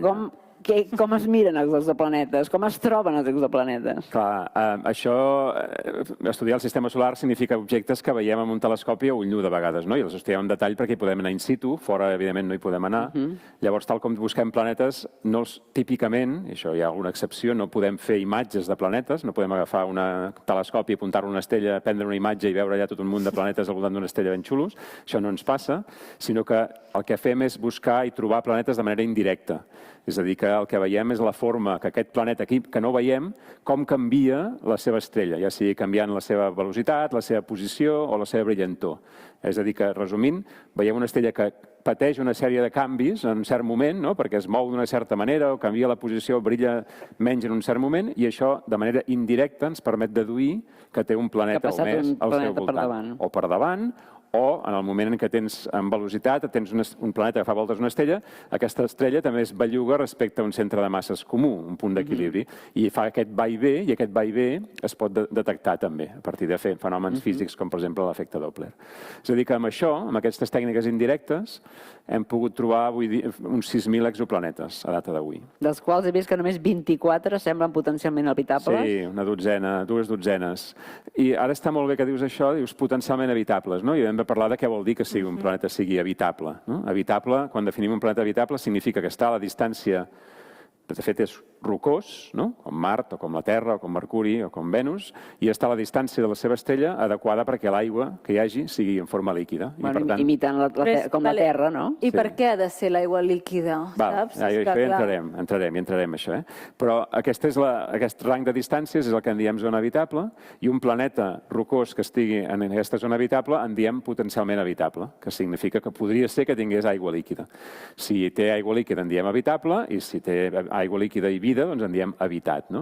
Com es miren els exoplanetes? Com es troben els exoplanetes? Clar, estudiar el sistema solar significa objectes que veiem amb un telescopi o ull nu de vegades, i els estudiem en detall perquè hi podem anar in situ, fora, evidentment, no hi podem anar. Llavors, tal com busquem planetes, típicament, i això hi ha alguna excepció, no podem fer imatges de planetes, no podem agafar un telescopi, apuntar-lo a una estrella, prendre una imatge i veure allà tot un munt de planetes al voltant d'una estrella ben xulos. Això no ens passa, sinó que el que fem és buscar i trobar planetes de manera indirecta. És a dir, que el que veiem és la forma que aquest planeta aquí, que no veiem, com canvia la seva estrella, ja sigui canviant la seva velocitat, la seva posició o la seva brillantor. És a dir, que, resumint, veiem una estrella que pateix una sèrie de canvis en un cert moment, perquè es mou d'una certa manera o canvia la posició, brilla menys en un cert moment, i això, de manera indirecta, ens permet deduir que té un planeta o més al seu voltant. O per davant, O, en el moment en què tens en velocitat, tens un planeta que fa voltes a una estrella, aquesta estrella també es belluga respecte a un centre de masses comú, un punt d'equilibri, i fa aquest va i ve, i aquest va i ve es pot detectar també, a partir de fer fenòmens físics com, per exemple, l'efecte Doppler. És a dir, que amb això, amb aquestes tècniques indirectes, hem pogut trobar avui dia uns 6.000 exoplanetes a data d'avui. Dels quals he vist que només 24 semblen potencialment habitables. Sí, una dotzena, 2 dotzenes. I ara està molt bé que dius això, dius potencialment habitables, no? I hem de parlar de què vol dir que sigui un planeta sigui habitable. Habitable, quan definim un planeta habitable, significa que està a la distància, de fet és rocós, com Mart, o com la Terra, o com Mercuri, o com Venus, i està a la distància de la seva estrella adequada perquè l'aigua que hi hagi sigui en forma líquida. Imitant com la Terra, no? I per què ha de ser l'aigua líquida, saps? Hi entrarem, això. Però aquest rang de distàncies és el que en diem zona habitable, i un planeta rocós que estigui en aquesta zona habitable en diem potencialment habitable, que significa que podria ser que tingués aigua líquida. Si té aigua líquida en diem habitable, i si té aigua líquida i vida, doncs en diem habitat, no?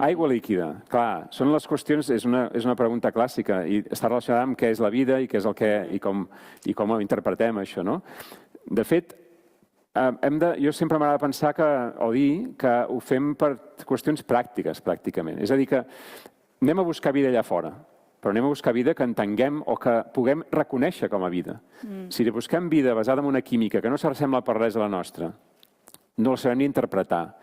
Aigua líquida, clar, són les qüestions, és una pregunta clàssica i està relacionada amb què és la vida i què és el que i com ho interpretem, això, no? De fet, jo sempre m'agrada pensar o dir que ho fem per qüestions pràctiques, pràcticament. És a dir, que anem a buscar vida allà fora, però anem a buscar vida que entenguem o que puguem reconèixer com a vida. Si busquem vida basada en una química que no s'assembla per res a la nostra, no la sabem ni interpretar.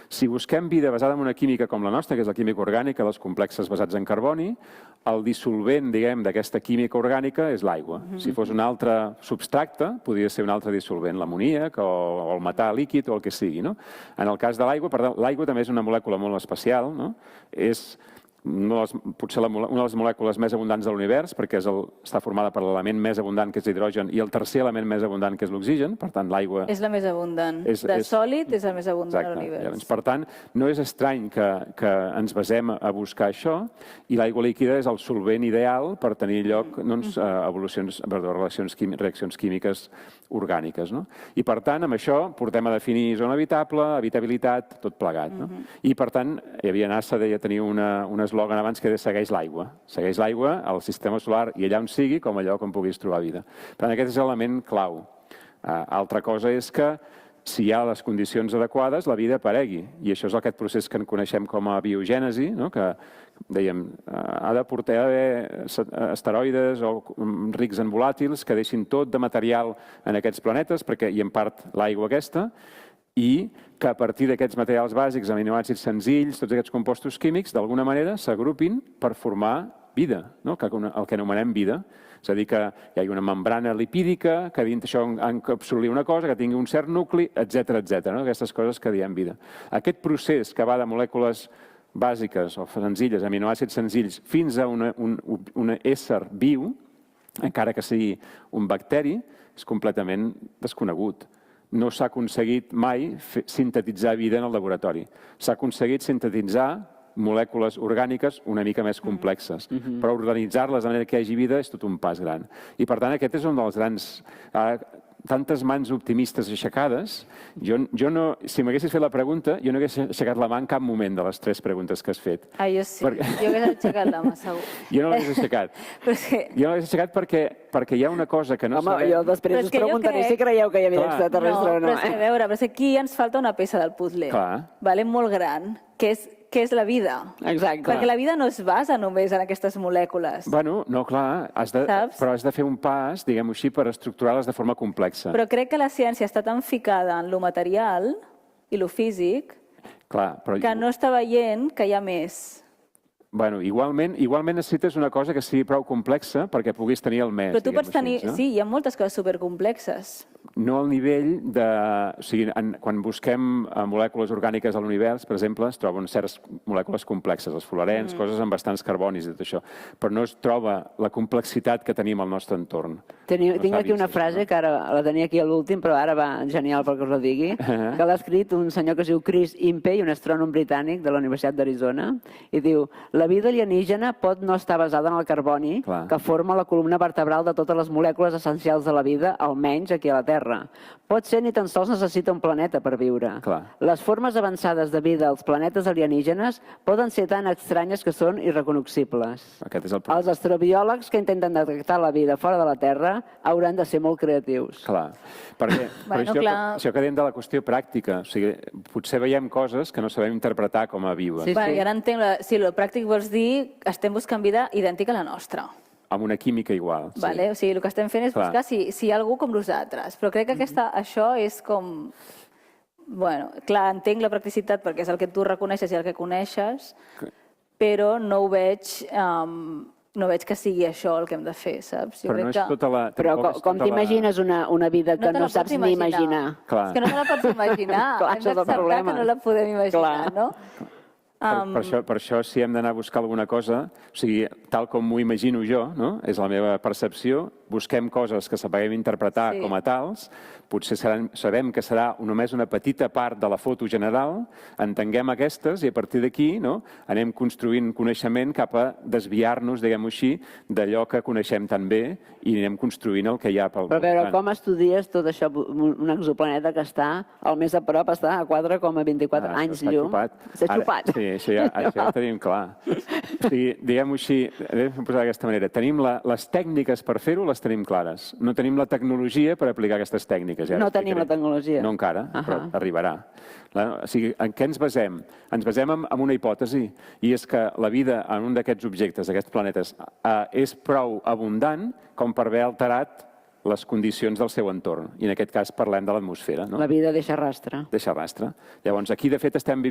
Si busquem vida basada en una química com la nostra, que és la química orgànica dels complexes basats en carboni, el dissolvent, diguem, d'aquesta química orgànica és l'aigua. Si fos un altre substracte, podria ser un altre dissolvent, l'amoníac o el metà líquid o el que sigui. En el cas de l'aigua, l'aigua també és una molècula molt especial, és potser una de les molècules més abundants de l'univers, perquè està formada per l'element més abundant, que és l'hidrogen, i el tercer element més abundant, que és l'oxigen. Per tant, l'aigua... És la més abundant. De sòlid és el més abundant de l'univers. Per tant, no és estrany que ens basem a buscar això, i l'aigua líquida és el solvent ideal per tenir lloc reaccions químiques orgàniques. I, per tant, amb això portem a definir zona habitable, habitabilitat, tot plegat. I, per tant, hi havia NASA, tenia un eslògan abans que segueix l'aigua. Segueix l'aigua al sistema solar i allà on sigui, com allò on puguis trobar vida. Per tant, aquest és l'element clau. Altra cosa és que si hi ha les condicions adequades, la vida aparegui. I això és aquest procés que en coneixem com a biogènesi, que dèiem, ha d'haver asteroides o rics en volàtils que deixin tot de material en aquests planetes, i en part l'aigua aquesta, i que a partir d'aquests materials bàsics, aminoàcids senzills, tots aquests compostos químics, d'alguna manera s'agrupin per formar vida, el que anomenem vida. És a dir, que hi hagi una membrana lipídica, que dins això encapsuli una cosa, que tingui un cert nucli, etc. Aquestes coses que diem vida. Aquest procés que va de molècules bàsiques o senzilles, aminoàcids senzills, fins a un ésser viu, encara que sigui un bacteri, és completament desconegut. No s'ha aconseguit mai sintetitzar vida en el laboratori. S'ha aconseguit sintetitzar molècules orgàniques una mica més complexes, però organitzar-les de manera que hi hagi vida és tot un pas gran. I, per tant, aquest és un dels grans... Tantes mans optimistes aixecades, si m'haguessis fet la pregunta, jo no hagués aixecat la mà en cap moment de les 3 preguntes que has fet. Jo sí, jo hagués aixecat la mà, segur. Jo no l'hagués aixecat. Jo no l'hagués aixecat perquè hi ha una cosa que no sabem... Home, jo després us preguntaré si creieu que hi havia extraterrestre o no. Però és que, a veure, aquí ens falta una peça del puzzle, molt gran, que és la vida. Exacte. Perquè la vida no es basa només en aquestes molècules. Bueno, no, clar, però has de fer un pas, diguem-ho així, per estructurar-les de forma complexa. Però crec que la ciència està tan ficada en lo material i lo físic que no està veient que hi ha més. Bueno, igualment necessites una cosa que sigui prou complexa perquè puguis tenir el més. Però tu pots tenir... Sí, hi ha moltes coses supercomplexes. No al nivell de... O sigui, quan busquem molècules orgàniques a l'univers, per exemple, es troben certes molècules complexes, els fluorens, coses amb bastants carbonis i tot això, però no es troba la complexitat que tenim al nostre entorn. Tinc aquí una frase, que ara la tenia aquí a l'últim, però ara va genial perquè us la digui, que l'ha escrit un senyor que es diu Chris Impey, un astrònom britànic de la Universitat d'Arizona, i diu: la vida alienígena pot no estar basada en el carboni, Clar. que forma la columna vertebral de totes les molècules essencials de la vida, almenys aquí a la Terra. Pot ser ni tan sols necessita un planeta per viure. Clar. Les formes avançades de vida als planetes alienígenes poden ser tan estranyes que són irrecognoscibles. Aquest és el problema. Els astrobiòlegs que intenten detectar la vida fora de la Terra hauran de ser molt creatius. Clar, perquè Bueno, però clar. això que dèiem de la qüestió pràctica, o sigui, potser veiem coses que no sabem interpretar com a vives. Sí, Bueno, i ara entenc, si el pràctic vols dir, estem buscant vida idèntica a la nostra. Amb una química igual. Sí. Vale? O sigui, el que estem fent és Clar. buscar si hi ha algú com nosaltres. Però crec que això és com... Bueno, clar, entenc la practicitat perquè és el que tu reconeixes i el que coneixes, però no ho veig... no veig que sigui això el que hem de fer, saps? Però no és tota la... Però tampoc és com tota la- t'imagines una vida que te la no pots saps ni imaginar? Clar. És que no te la pots imaginar. Clar, Hem això és el d'acceptar problema. que no la podem imaginar, Clar. no? Per això, si hem d'anar a buscar alguna cosa, o sigui, tal com m'ho imagino jo, no? És la meva percepció, busquem coses que sapiguem interpretar Sí. com a tals, potser sabem que serà només una petita part de la foto general, entenguem aquestes i a partir d'aquí, no? Anem construint coneixement cap a desviar-nos, diguem-ho així, d'allò que coneixem tan bé i anem construint el que hi ha pel Però a veure, voltant. com estudies tot això, un exoplaneta que està al més a prop, està a 4,24 Ah, anys això està llum. xupat. Està Ara, xupat. Sí, això ja ho tenim clar. O sigui, diguem-ho així, hem posat d'aquesta manera. Tenim les tècniques per fer-ho, les tenim clares. No tenim la tecnologia per aplicar aquestes tècniques. Ja No ho explicaré. tenim la tecnologia. No encara, però Ahà. arribarà. O sigui, en què ens basem? Ens basem en una hipòtesi, i és que la vida en un d'aquests objectes, d'aquests planetes, és prou abundant com per haver alterat les condicions del seu entorn. I en aquest cas parlem de l'atmosfera. No? La vida deixa rastre. Deixa rastre. Llavors, aquí, de fet, estem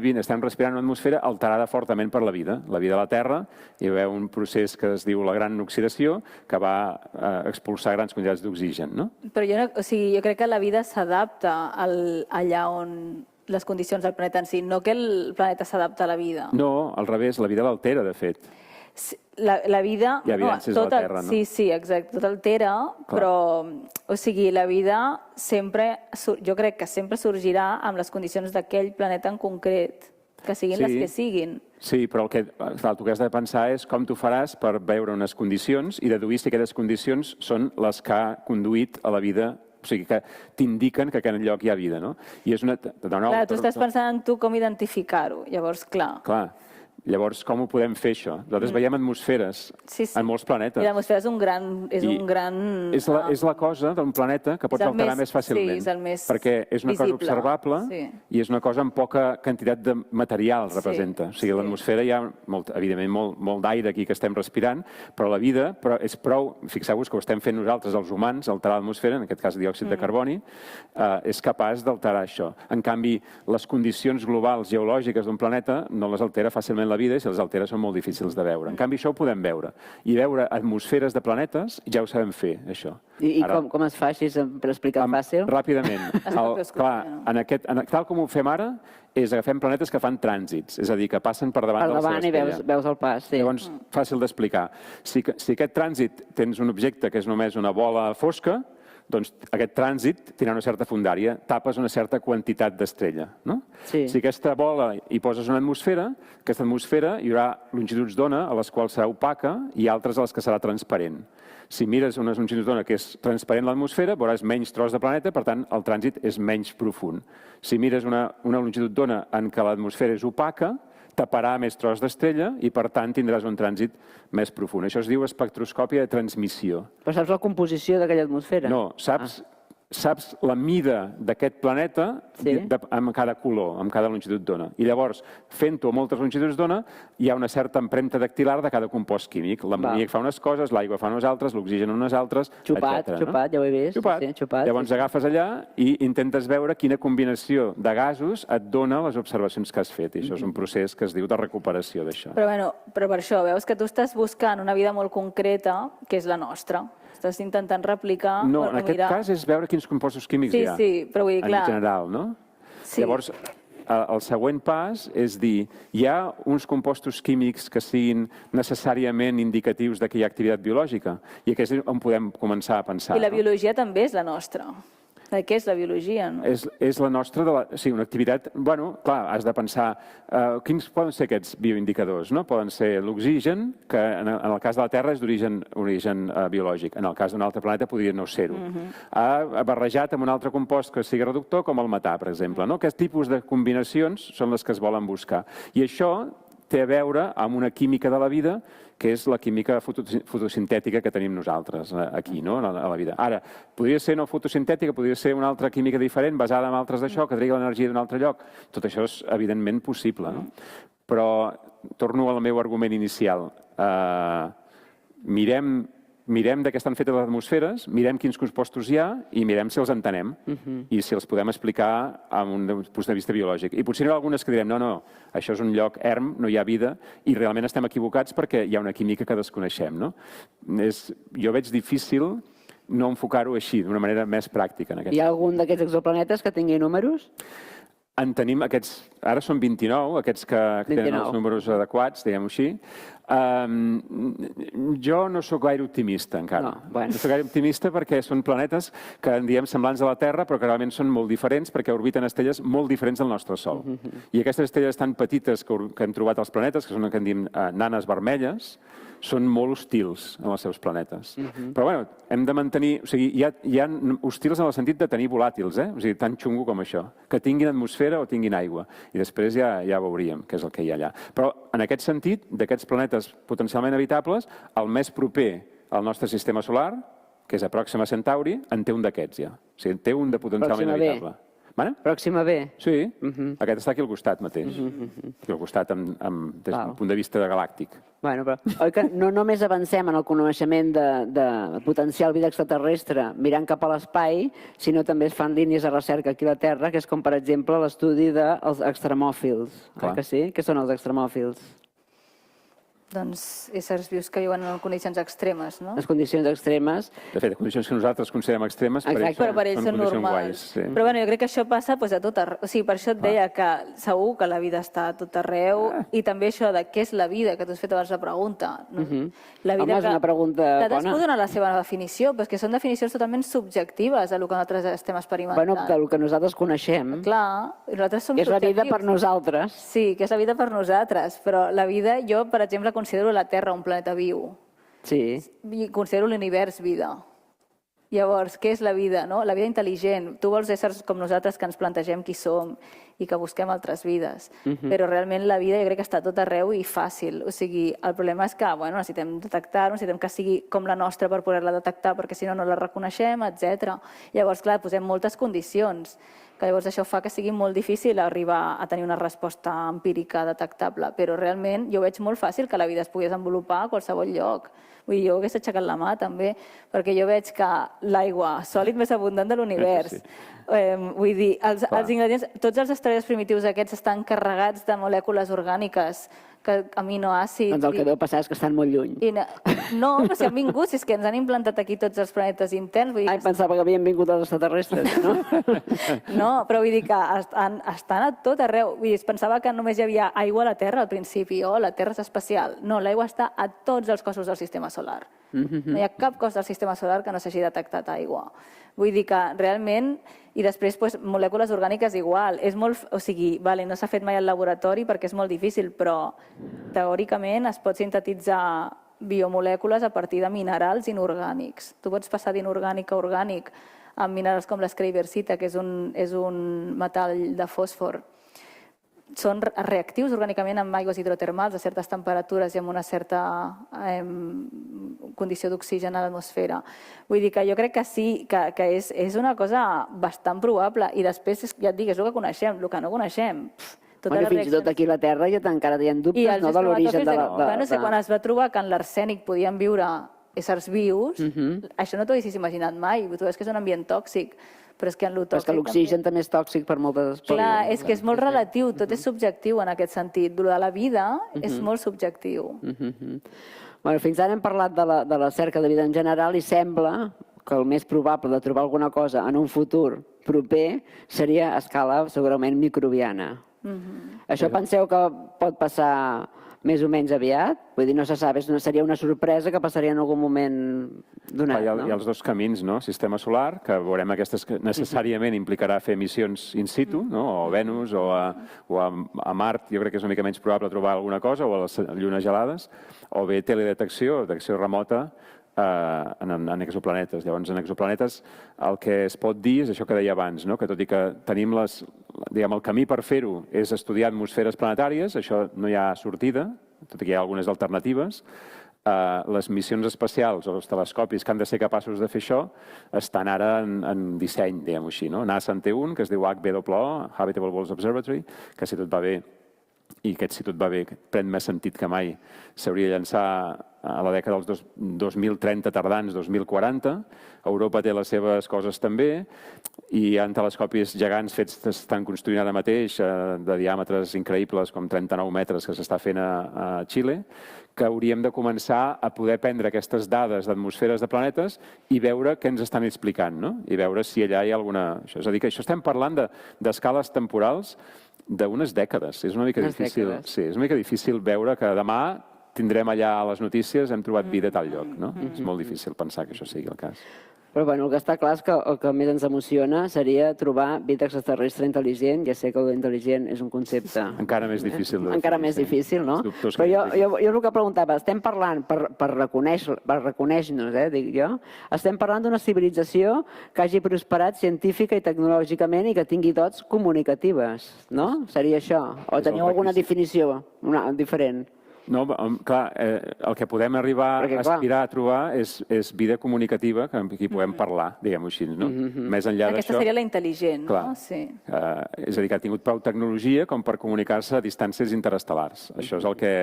respirant una atmosfera alterada fortament per la vida. La vida a la Terra, hi veu un procés que es diu la gran oxidació, que va expulsar grans quantitats d'oxigen, no? Però jo crec que la vida s'adapta allà on les condicions del planeta en si, no que el planeta s'adapta a la vida. No, al revés, la vida l'altera, de fet. La vida... Hi ha evidències de la Terra, no? Sí, exacte, tot altera, però, o sigui, la vida sempre, jo crec que sempre sorgirà amb les condicions d'aquell planeta en concret, que siguin les que siguin. Sí, però el que tu has de pensar és com tu faràs per veure unes condicions i deduir si aquestes condicions són les que ha conduït a la vida, o sigui, que t'indiquen que en aquell lloc hi ha vida, no? I és una... Clar, tu estàs pensant en tu com identificar-ho, llavors, clar. Clar. Llavors, com ho podem fer, això? Nosaltres veiem atmosferes en molts planetes. I l'atmosfera és un gran... És la cosa d'un planeta que pots alterar més fàcilment. Sí, és el més perquè és una cosa visible, observable i és una cosa amb poca quantitat de material, representa. O sigui, a l'atmosfera hi ha, evidentment, molt d'aire aquí que estem respirant, però la vida és prou... Fixeu-vos que ho estem fent nosaltres, els humans, alterar l'atmosfera, en aquest cas diòxid de carboni, és capaç d'alterar això. En canvi, les condicions globals geològiques d'un planeta no les altera fàcilment la vida i si les altera són molt difícils de veure. En canvi, això ho podem veure. I veure atmosferes de planetes ja ho sabem fer, això. I com es fa així per explicar fàcil? Ràpidament. Tal com ho fem ara, és agafem planetes que fan trànsits, és a dir, que passen per davant de la seva estrella. I veus el pas, sí. Llavors, fàcil d'explicar. Si aquest trànsit tens un objecte que és només una bola fosca, doncs aquest trànsit tindrà una certa fondària, tapes una certa quantitat d'estrella. No? Sí. Si aquesta bola hi poses una atmosfera, aquesta atmosfera hi haurà longituds d'ona a les quals serà opaca i altres a les que serà transparent. Si mires unes longituds d'ona que és transparent l'atmosfera, veuràs menys tros de planeta, per tant, el trànsit és menys profund. Si mires una longitud d'ona en què l'atmosfera és opaca, taparà més tros d'estrella i, per tant, tindràs un trànsit més profund. Això es diu espectroscòpia de transmissió. Però saps la composició d'aquella atmosfera? No, saps la mida d'aquest planeta amb cada color, amb cada longitud d'ona. I llavors, fent-ho a moltes longituds d'ona, hi ha una certa empremta dactilar de cada compost químic. L'amoníac fa unes coses, l'aigua fa unes altres, l'oxigen unes altres, Xupat, ja ho he vist. Xupat. Llavors agafes allà i intentes veure quina combinació de gasos et dona les observacions que has fet. I això és un procés que es diu de recuperació d'això. Però per això, veus que tu estàs buscant una vida molt concreta, que és la nostra. Estàs intentant replicar... No, en aquest cas és veure quins compostos químics hi ha. Sí, però vull dir, clar... En general, no? Sí. Llavors, el següent pas és dir, hi ha uns compostos químics que siguin necessàriament indicatius de que hi ha activitat biològica? I aquí és on podem començar a pensar. I la biologia també és la nostra. Què és la biologia? No? És la nostra, sí, una activitat... Bueno, clar, has de pensar quins poden ser aquests bioindicadors, no? Poden ser l'oxigen, que en el cas de la Terra és d'origen biològic. En el cas d'un altre planeta podria no ser-ho. Barrejat amb un altre compost que sigui reductor, com el metà, per exemple. Aquest tipus de combinacions són les que es volen buscar. I això té a veure amb una química de la vida, que és la química fotosintètica que tenim nosaltres aquí, no?, a la vida. Ara, podria ser no fotosintètica, podria ser una altra química diferent, basada en altres d'això, que tregui l'energia d'un altre lloc. Tot això és evidentment possible, no? Però torno al meu argument inicial. Mirem de què estan fetes les atmosferes, mirem quins compostos hi ha i mirem si els entenem i si els podem explicar amb un punt de vista biològic. I potser hi ha algunes que direm, no, això és un lloc erm, no hi ha vida, i realment estem equivocats perquè hi ha una química que desconeixem, no? Jo veig difícil no enfocar-ho així, d'una manera més pràctica. Hi ha algun d'aquests exoplanetes que tingui números? En tenim aquests, ara són 29, aquests que tenen els números adequats, diguem-ho així. Jo no sóc gaire optimista, encara. No sóc gaire optimista perquè són planetes que en diem semblants a la Terra, però que realment són molt diferents perquè orbiten estrelles molt diferents del nostre Sol. I aquestes estrelles tan petites que hem trobat als planetes, que són el que en diem nanes vermelles, són molt hostils en els seus planetes. Però, bueno, hem de mantenir... O sigui, hi ha hostils en el sentit de tenir volàtils, o sigui, tan xungo com això, que tinguin atmosfera o tinguin aigua. I després ja veuríem què és el que hi ha allà. Però, en aquest sentit, d'aquests planetes potencialment habitables, el més proper al nostre sistema solar, que és a Pròxima Centauri, en té un d'aquests ja. O sigui, en té un de potencialment habitable. Pròxima B. Sí, aquest està aquí al costat mateix. Aquí al costat des d'un punt de vista galàctic. Bueno, però oi que no només avancem en el coneixement de potencial vida extraterrestre mirant cap a l'espai, sinó també es fan línies de recerca aquí a la Terra, que és com, per exemple, l'estudi dels extremòfils. Que sí? Què són els extremòfils? Doncs éssers vius que viuen en condicions extremes, no? Les condicions extremes. De fet, les condicions que nosaltres considerem extremes, per ells són normals. Però bueno, jo crec que això passa a tot arreu. O sigui, per això et deia que segur que la vida està a tot arreu i també això de què és la vida, que tu has fet abans la pregunta. La vida és una pregunta bona. Cadascú dona la seva definició, però és que són definicions totalment subjectives del que nosaltres estem experimentant. Bueno, del que nosaltres coneixem. Clar, nosaltres som subjectius. És la vida per nosaltres. Sí, que és la vida per nosaltres, però la vida, jo, per exemple, considero la Terra un planeta viu. Sí. I considero l'univers vida. Llavors, què és la vida, no? La vida intel·ligent. Tu vols éssers com nosaltres que ens plantegem qui som i que busquem altres vides. Però realment la vida jo crec que està a tot arreu i fàcil. O sigui, el problema és que necessitem detectar-ho, necessitem que sigui com la nostra per poder-la detectar, perquè si no, no la reconeixem, etc. Llavors, clar, posem moltes condicions, que llavors això fa que sigui molt difícil arribar a tenir una resposta empírica detectable. Però realment jo veig molt fàcil que la vida es pugui desenvolupar a qualsevol lloc. Vull dir, jo hagués aixecat la mà també, perquè jo veig que l'aigua, sòlid més abundant de l'univers, vull dir, els ingredients, tots els asteroides primitius aquests estan carregats de molècules orgàniques, aminoàcids... Doncs el que deu passar és que estan molt lluny. No, però si han vingut, si és que ens han implantat aquí tots els planetes interns... Ai, pensava que havien vingut els extraterrestres, no? No, però vull dir que estan a tot arreu. Vull dir, es pensava que només hi havia aigua a la Terra al principi, la Terra és especial. No, l'aigua està a tots els cossos del sistema solar. No hi ha cap cos del sistema solar que no s'hagi detectat aigua. Vull dir que realment... I després, molècules orgàniques igual. O sigui, no s'ha fet mai al laboratori perquè és molt difícil, però teòricament es pot sintetitzar biomolècules a partir de minerals inorgànics. Tu pots passar d'inorgànic a orgànic amb minerals com l'escleversita, que és un metall de fòsfor. Són reactius orgànicament amb aigües hidrotermals a certes temperatures i amb una certa condició d'oxigen a l'atmosfera. Vull dir que jo crec que sí, que és una cosa bastant probable. I després, ja et dic, és el que coneixem. El que no coneixem... Fins i tot aquí a la Terra encara hi ha dubtes de l'origen de la... Quan es va trobar que en l'arsènic podien viure éssers vius, això no t'ho haguessis imaginat mai. Tu veus que és un ambient tòxic. Però és que l'oxigen també és tòxic per moltes... Clar, és que és molt relatiu, tot és subjectiu en aquest sentit. El de la vida és molt subjectiu. Fins ara hem parlat de la cerca de vida en general i sembla que el més probable de trobar alguna cosa en un futur proper seria a escala segurament microbiana. Això penseu que pot passar més o menys aviat? Vull dir, no se sap, seria una sorpresa que passaria en algun moment donat, Hi ha no? els dos camins, no? Sistema solar, que veurem aquestes que necessàriament implicarà fer missions in situ, no? O a Venus o a Mart, jo crec que és una mica menys probable trobar alguna cosa, o a les llunes gelades, o bé teledetecció, detecció remota, en exoplanetes. Llavors, en exoplanetes el que es pot dir és això que deia abans, no? Que tot i que tenim el camí per fer-ho és estudiar atmosferes planetàries, això no hi ha sortida, tot i que hi ha algunes alternatives. Les missions espacials o els telescopis que han de ser capaços de fer això estan ara en disseny, diguem-ho així, no? NASA en té un, que es diu HBO, Habitable Worlds Observatory, que si tot va bé, i aquest, si tot va bé, pren més sentit que mai, s'hauria de llançar a la dècada dels 2030 tardans, 2040. Europa té les seves coses també, i hi ha telescopis gegants fets, estan construint ara mateix, de diàmetres increïbles, com 39 metres, que s'està fent a Xile, que hauríem de començar a poder prendre aquestes dades d'atmosferes de planetes i veure què ens estan explicant, no? I veure si allà hi ha alguna... És a dir, que això estem parlant d'escales temporals d'unes dècades. És una mica difícil. Sí, és una mica difícil veure que demà tindrem allà a les notícies hem trobat vida a tal lloc, no? És molt difícil pensar que això sigui el cas. Però bueno, el que està clar és que el que més ens emociona seria trobar vida extraterrestre intel·ligent. Ja sé que el intel·ligent és un concepte... Encara més difícil. Encara més difícil, no? Però jo el que preguntava, estem parlant, per reconèixer-nos, dic jo, estem parlant d'una civilització que hagi prosperat científica i tecnològicament i que tingui dots comunicatives, no? Seria això? O teniu alguna definició diferent? No, clar, el que podem arribar a aspirar a trobar és vida comunicativa, que amb qui puguem parlar, diguem-ho així, no? Més enllà d'això... Aquesta seria la intel·ligent, no? Sí. És a dir, que ha tingut prou tecnologia com per comunicar-se a distàncies interestel·lars. Això és el que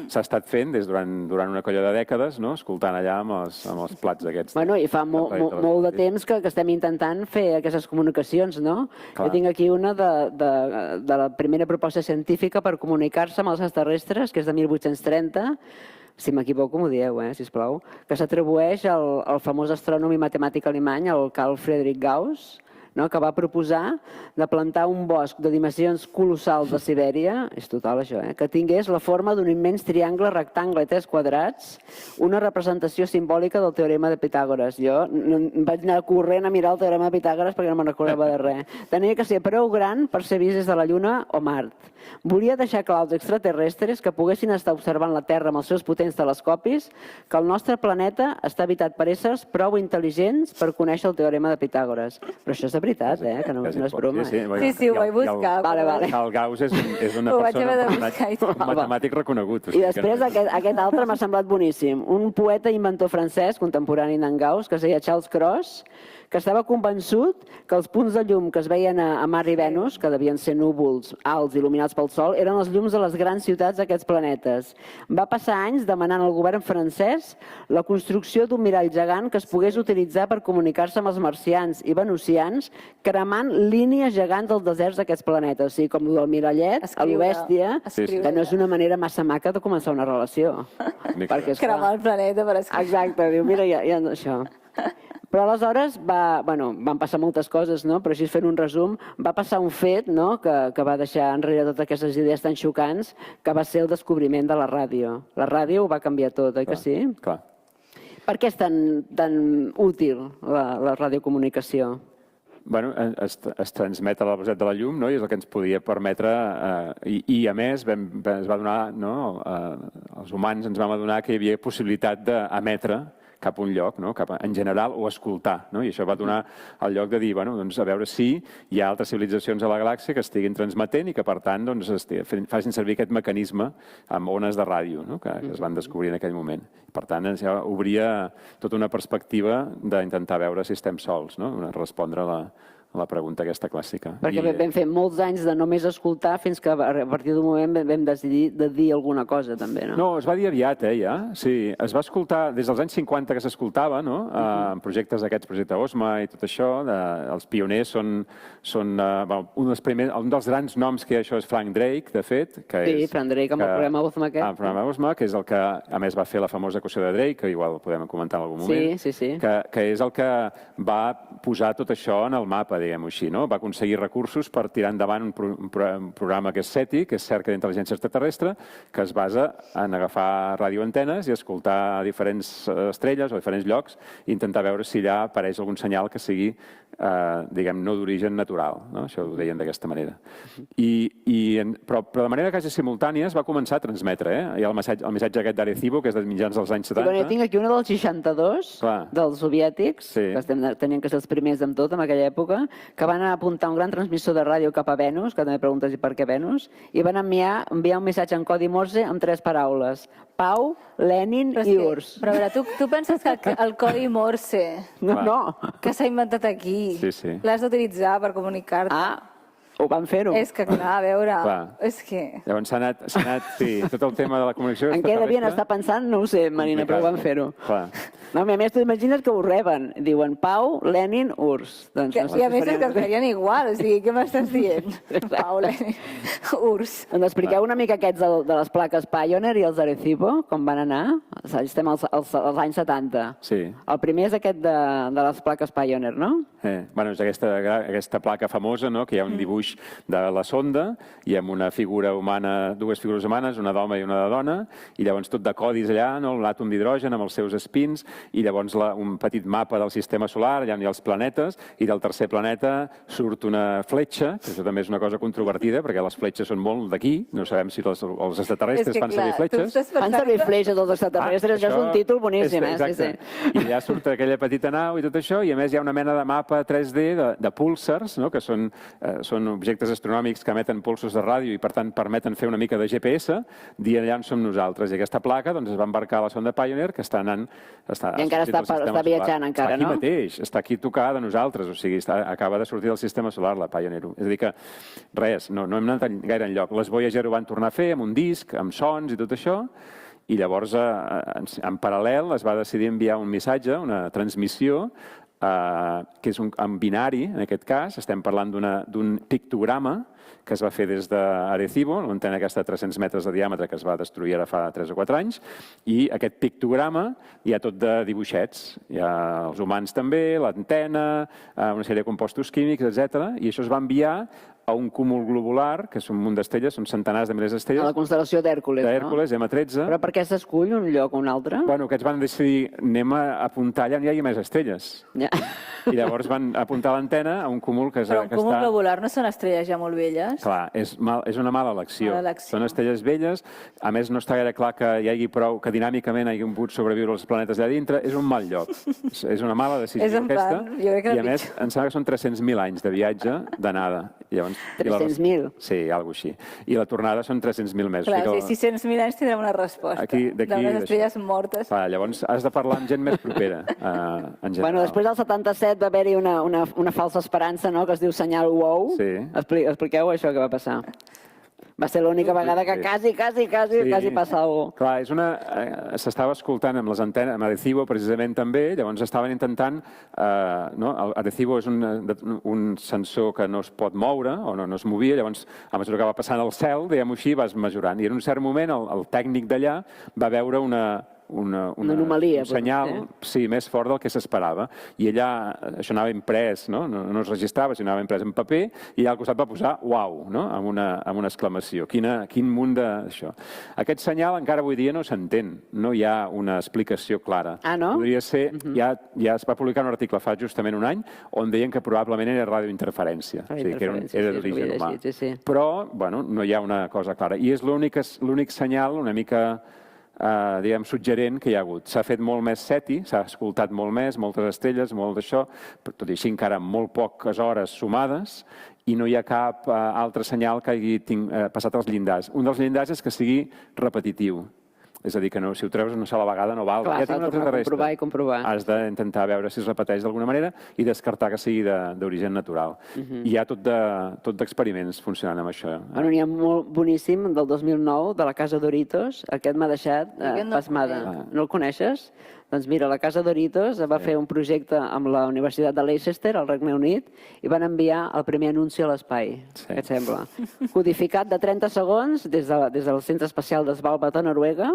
s'ha estat fent durant una colla de dècades, no? Escoltant allà amb els plats aquests. Bueno, i fa molt de temps que estem intentant fer aquestes comunicacions, no? Jo tinc aquí una de la primera proposta científica per comunicar-se amb els extraterrestres, que és de 1830, si m'equivoco m'ho dieu, sisplau, que s'atribueix al famós astrònom i matemàtic alemany, el Carl Friedrich Gauss, que va proposar de plantar un bosc de dimensions colossals de Sibèria, és total això, que tingués la forma d'un immens triangle rectangle de 3 quadrats, una representació simbòlica del teorema de Pitàgores. Jo vaig anar corrent a mirar el teorema de Pitàgores perquè no me'n recordava de res. Tenia que ser prou gran per ser vist des de la Lluna o Mart. Volia deixar clar als extraterrestres que poguessin estar observant la Terra amb els seus potents telescopis que el nostre planeta està habitat per éssers prou intel·ligents per conèixer el teorema de Pitàgores. Però això és de veritat, que no és broma. Sí, ho vaig buscar. El Gauss és una persona, un matemàtic reconegut. I després aquest altre m'ha semblat boníssim. Un poeta i inventor francès, contemporani d'en Gauss, que es deia Charles Cros, que estava convençut que els punts de llum que es veien a Mart i Venus, que devien ser núvols alts il·luminats pel Sol, eren els llums de les grans ciutats d'aquests planetes. Va passar anys demanant al govern francès la construcció d'un mirall gegant que es pogués utilitzar per comunicar-se amb els marcians i venusians, cremant línies gegants dels deserts d'aquests planetes. O sigui, com el del mirallet, a l'Obèstia, que no és una manera massa maca de començar una relació. Cremar el planeta per escriure. Exacte, diu, mira, ja això. Però aleshores van passar moltes coses, no? Però així fent un resum, va passar un fet que va deixar enrere totes aquestes idees tan xocants, que va ser el descobriment de la ràdio. La ràdio ho va canviar tot, oi que sí? Clar. Per què és tan útil la radiocomunicació? Bueno, es transmet a la velocitat de la llum, no? I és el que ens podia permetre, i a més es va donar, no? Els humans ens vam adonar que hi havia possibilitat d'emetre cap a un lloc, no? En general, o escoltar, no? I això va donar el lloc de dir, bueno, doncs a veure si hi ha altres civilitzacions a la galàxia que estiguin transmetent i que, per tant, doncs, facin servir aquest mecanisme amb ones de ràdio, no? Que es van descobrir en aquell moment. Per tant, ja obria tota una perspectiva d'intentar veure si estem sols, no? Respondre a la pregunta aquesta clàssica. Perquè vam fer molts anys de només escoltar fins que a partir d'un moment vam decidir de dir alguna cosa, també, no? No, es va dir aviat, ja. Sí, es va escoltar des dels anys 50 que s'escoltava, no? En projectes d'aquests, projecte OSMA i tot això. Els pioners són un dels grans noms que hi ha, això és Frank Drake, de fet. Sí, Frank Drake amb el programa OSMA aquest. El programa OSMA, que és el que, a més, va fer la famosa equació de Drake, que igual podem comentar en algun moment. Sí. Que és el que va posar tot això en el mapa, diguem-ho així, no? Va aconseguir recursos per tirar endavant un programa que és SETI, que és Cerca d'Intel·ligència Extraterrestre, que es basa en agafar radioantenes i escoltar diferents estrelles o diferents llocs i intentar veure si allà apareix algun senyal que sigui, diguem, no d'origen natural, no? Això ho deien d'aquesta manera. Però de manera quasi simultània es va començar a transmetre, Hi ha el missatge aquest d'Arecibo, que és de mitjans dels anys 70. Jo tinc aquí una del 62, dels soviètics, que tenien que ser els primers amb tot en aquella època, que van apuntar un gran transmissor de ràdio cap a Venus, que també preguntes per què Venus, i van enviar un missatge en codi Morse amb 3 paraules: Pau, Lenin i URSS. Però a veure, tu penses que el codi Morse que s'ha inventat aquí l'has d'utilitzar per comunicar-te? Ho van fer-ho. És que, clar, a veure, és que... Llavors s'ha anat, tot el tema de la comunicació... En què devien estar pensant? No ho sé, Marina, però ho van fer-ho. No, a més, tu imagines que ho reben. Diuen Pau, Lenin, URSS. I a més és que es farien igual, o sigui, què m'estàs dient? Pau, Lenin, URSS. Doncs expliqueu una mica aquests de les plaques Pioneer i els Arecibo, com van anar. Estem als anys 70. Sí. El primer és aquest de les plaques Pioneer, no? Bueno, és aquesta placa famosa, no?, que hi ha un dibuix de la sonda i amb una figura humana, 2 figures humanes, una d'home i una de dona, i llavors tot de codis allà, no?, l'àtom d'hidrogen amb els seus espins, i llavors un petit mapa del sistema solar, allà on hi ha els planetes, i del tercer planeta surt una fletxa, que això també és una cosa controvertida, perquè les fletxes són molt d'aquí, no sabem si els extraterrestres fan servir fletxes. Fan servir fletxes els extraterrestres, això és un títol boníssim, Exacte. I allà surt aquella petita nau i tot això, i a més hi ha una mena de mapa 3D de púlsars, que són objectes astronòmics que emeten polsos de ràdio i, per tant, permeten fer una mica de GPS, dir allà on som nosaltres. I aquesta placa es va embarcar a la sonda Pioneer, que està anant... I encara està viatjant, encara, no? Està aquí mateix, està aquí tocada de nosaltres, o sigui, acaba de sortir del sistema solar, la Pioneer 1. És a dir que, res, no hem anat gaire enlloc. Les Voyager ho van tornar a fer amb un disc, amb sons i tot això, i llavors, en paral·lel, es va decidir enviar un missatge, una transmissió, que és en binari, en aquest cas. Estem parlant d'un pictograma que es va fer des d'Arecibo, l'antena aquesta de 300 metres de diàmetre que es va destruir ara fa 3 o 4 anys, i aquest pictograma hi ha tot de dibuixets. Hi ha els humans també, l'antena, una sèrie de compostos químics, etc. I això es va enviar a un cúmul globular, que és un munt d'estrelles, són centenars de milers d'estrelles. A la constel·lació d'Hèrcules, no? D'Hèrcules, M13. Però per què s'escull un lloc o un altre? Bueno, aquests van decidir, anem a apuntar allà on hi hagi més estrelles. I llavors van apuntar l'antena a un cúmul que està... Però un cúmul globular no són estrelles ja molt velles? Clar, és una mala elecció. Són estrelles velles, a més no està gaire clar que hi hagi prou, que dinàmicament hagi pogut sobreviure els planetes allà dintre, és un mal lloc. És una mala decisió aquesta. I a més, em sembla que són 300.000 anys de viatge d'anada. 300.000? Sí, alguna cosa així. I la tornada són 300.000 més. Clar, si 600.000 anys tindrem una resposta. D'unes estrelles mortes. Llavors has de parlar amb gent més propera, en general. Bueno, després del 77 va haver-hi una falsa esperança, no?, que es diu senyal WOW. Expliqueu això que va passar. Va ser l'única vegada que quasi passa alguna cosa. Clar, s'estava escoltant amb les antenes, amb Arecibo precisament també, llavors estaven intentant... Arecibo és un sensor que no es pot moure, o no es movia, llavors a mesura que va passant al cel, diguem-ho així, vas mesurant. I en un cert moment el tècnic d'allà va veure una anomalia, un senyal més fort del que s'esperava. I allà això anava imprès, no es registrava, sinó anava imprès en paper, i al costat va posar uau, amb una exclamació. Quin munt d'això. Aquest senyal encara avui dia no s'entén, no hi ha una explicació clara. Ah, no? Podria ser, ja es va publicar un article fa justament un any on deien que probablement era radiointerferència, o sigui, que era d'origen humà. Però, bueno, no hi ha una cosa clara. I és l'únic senyal una mica diguem, suggerent que hi ha hagut. S'ha fet molt més SETI, s'ha escoltat molt més, moltes estrelles, molt d'això, però tot i així encara molt poques hores sumades, i no hi ha cap altre senyal que hagi passat els llindars. Un dels llindars és que sigui repetitiu. És a dir, que si ho treus una sola vegada no val. Clar, s'ha de comprovar i comprovar. Has d'intentar veure si es repeteix d'alguna manera i descartar que sigui d'origen natural. I hi ha tot d'experiments funcionant amb això. N'hi ha molt boníssim del 2009, de la Casa Doritos. Aquest m'ha deixat pasmada. No el coneixes? Doncs mira, la Casa Doritos va fer un projecte amb la Universitat de Leicester, al Regne Unit, i van enviar el primer anunci a l'espai. Què et sembla? Codificat de 30 segons des del Centre Espacial de Svalbard a Noruega,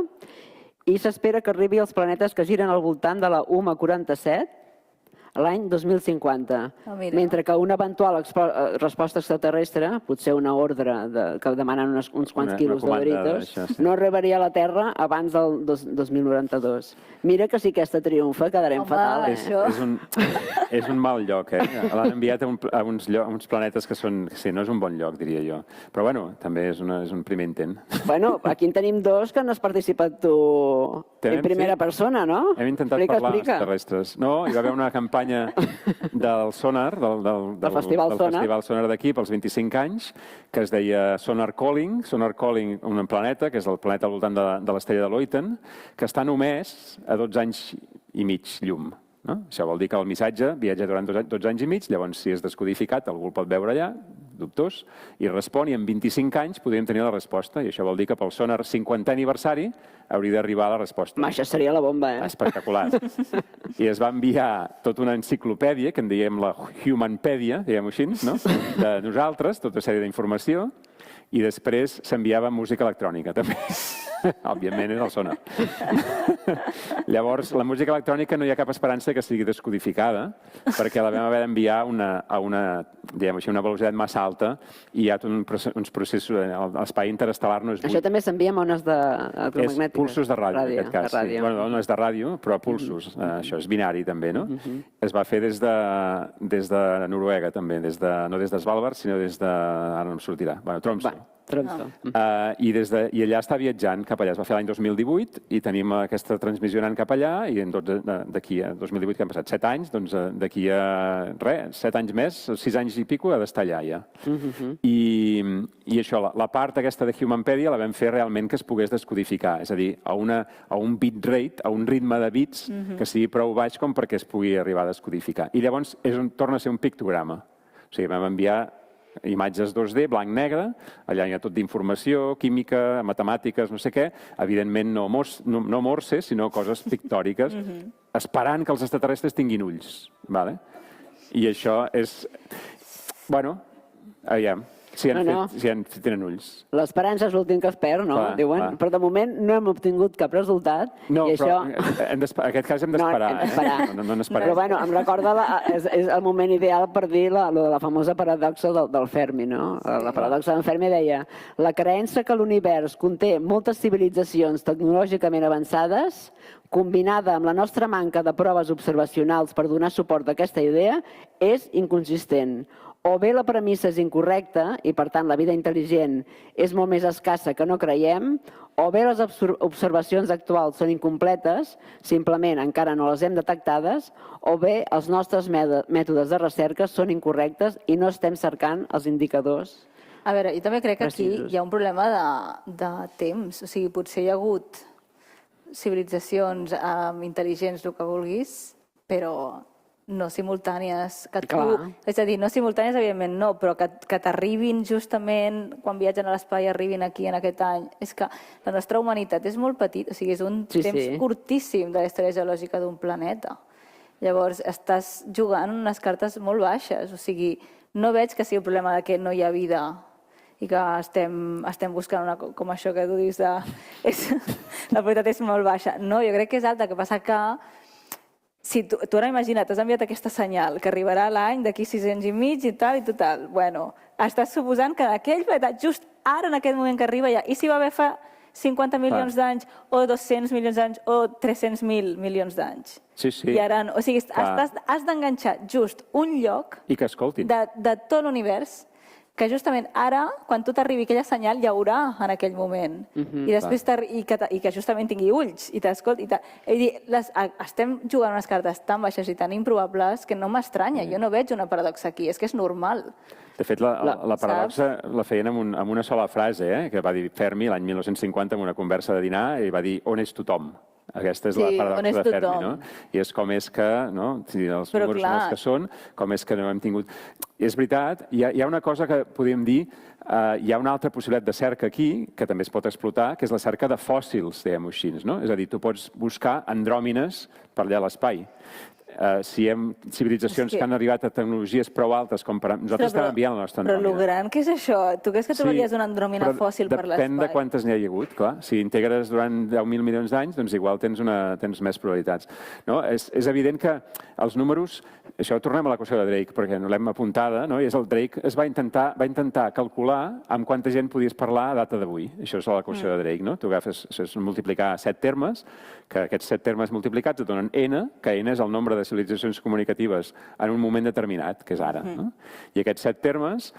i s'espera que arribi als planetes que giren al voltant de la UMA 47 l'any 2050. Mira. Mentre que una eventual resposta extraterrestre, potser una ordre que demanen uns quants quilos de Doritos, no arribaria a la Terra abans del 2092. Mira que si aquesta triomfa quedarem fatal, És un mal lloc, eh? L'han enviat a uns planetes que són... Sí, no és un bon lloc, diria jo. Però, bueno, també és un primer intent. Bueno, aquí en tenim dos que n'has participat tu en primera persona, no? Hem intentat parlar amb extraterrestres. No, hi va haver una campanya del Sonar, del Festival Sonar d'aquí, pels 25 anys, que es deia Sonar Calling, un planeta, que és el planeta al voltant de l'estrella de Loiten, que està només a 12 anys i mig llum. Això vol dir que el missatge viatja durant 12 anys i mig, llavors si és descodificat algú el pot veure allà, dubtós, i respon, i en 25 anys podríem tenir la resposta, i això vol dir que pel Sonar 50è aniversari hauria d'arribar la resposta. Això seria la bomba, eh? Espectacular. I es va enviar tota una enciclopèdia, que en diem la Humanpèdia, diguem-ho així, no? De nosaltres, tota sèrie d'informació, i després s'enviava música electrònica, també. Òbviament és el Sonar. Llavors, la música electrònica no hi ha cap esperança que sigui descodificada, perquè la vam haver d'enviar a una velocitat massa alta i hi ha uns processos... L'espai interestel·lar no és buit. Això també s'envia amb ones electromagnètiques. És pulsos de ràdio, en aquest cas. Bueno, no és de ràdio, però pulsos. Això és binari, també, no? Es va fer des de Noruega, també. No des de Svalbard, sinó des de... Ara no em sortirà. Bueno, Tromsø. I allà està viatjant cap allà. Es va fer l'any 2018 i tenim aquesta transmissió anant cap allà i d'aquí a 2018, que han passat 7 anys, doncs d'aquí a 7 anys més, 6 anys i pico, ha d'estar allà ja. I això, la part aquesta de Humanpèdia la vam fer realment que es pogués descodificar, és a dir, a un bit rate, a un ritme de bits que sigui prou baix com perquè es pugui arribar a descodificar. I llavors torna a ser un pictograma. O sigui, vam enviar imatges 2D, blanc-negre, allà hi ha tot d'informació, química, matemàtiques, no sé què, evidentment no morse, sinó coses pictòriques, esperant que els extraterrestres tinguin ulls. I això és... Bueno, aviam, si tenen ulls. L'esperança és l'últim que es perd, no? Diuen, però de moment no hem obtingut cap resultat. No, però en aquest cas hem d'esperar. No n'esperem. Però bueno, em recorda, és el moment ideal per dir la famosa paradoxa del Fermi, no? La paradoxa d'en Fermi deia: la creença que l'univers conté moltes civilitzacions tecnològicament avançades, combinada amb la nostra manca de proves observacionals per donar suport a aquesta idea, és inconsistent. O bé la premissa és incorrecta i, per tant, la vida intel·ligent és molt més escassa que no creiem, o bé les observacions actuals són incompletes, simplement encara no les hem detectades, o bé els nostres mètodes de recerca són incorrectes i no estem cercant els indicadors. A veure, jo també crec que aquí hi ha un problema de temps. O sigui, potser hi ha hagut civilitzacions intel·ligents, el que vulguis, però no simultànies, és a dir, no simultànies, evidentment no, però que t'arribin justament, quan viatgen a l'espai, arribin aquí en aquest any. És que la nostra humanitat és molt petita, o sigui, és un temps curtíssim de la història geològica d'un planeta. Llavors, estàs jugant unes cartes molt baixes, o sigui, no veig que sigui un problema de que no hi ha vida i que estem buscant com això que tu dius de... La probabilitat és molt baixa. No, jo crec que és alta, el que passa que si tu ara imagina't, t'has enviat aquesta senyal que arribarà l'any d'aquí 6 anys i mig i tal, bueno, estàs suposant que aquell planeta, just ara en aquest moment que arriba ja, i si va haver fa 50 milions d'anys, o 200 milions d'anys, o 300.000 milions d'anys. Sí. I ara no. O sigui, has d'enganxar just un lloc de tot l'univers que justament ara, quan tu t'arribi aquella senyal, hi haurà en aquell moment. I després i que justament tingui ulls i t'escolti. Estem jugant unes cartes tan baixes i tan improbables que no m'estranya. Jo no veig una paradoxa aquí, és que és normal. De fet, la paradoxa la feien amb una sola frase, que va dir Fermi l'any 1950 en una conversa de dinar, i va dir: on és tothom? Aquesta és la paradoxa de Fermi, no? I és com és que, si els números són els que són, com és que no hem tingut... És veritat, hi ha una cosa que podríem dir, hi ha una altra possibilitat de cerca aquí, que també es pot explotar, que és la cerca de fòssils, diguem-ho així, no? És a dir, tu pots buscar andròmines per allà a l'espai. si hi ha civilitzacions que han arribat a tecnologies prou altes com per... Nosaltres estem enviant la nostra Però Andròmeda. lo gran que és això, tu creus que trobaries una Andròmina fòssil per l'espai? Depèn de quantes n'hi ha hagut, clar. Si integres durant 10.000 milions d'anys, doncs igual tens més probabilitats. No? És evident que els números... Això tornem a l'equació de Drake, perquè no l'hem apuntada, no? I és el Drake es va intentar calcular amb quanta gent podies parlar a data d'avui. Això és l'equació de Drake, no? Tu agafes, això és multiplicar 7 termes, que aquests 7 termes multiplicats et donen n, que n és el nombre de civilitzacions comunicatives en un moment determinat, que és ara. No? I aquests 7 termes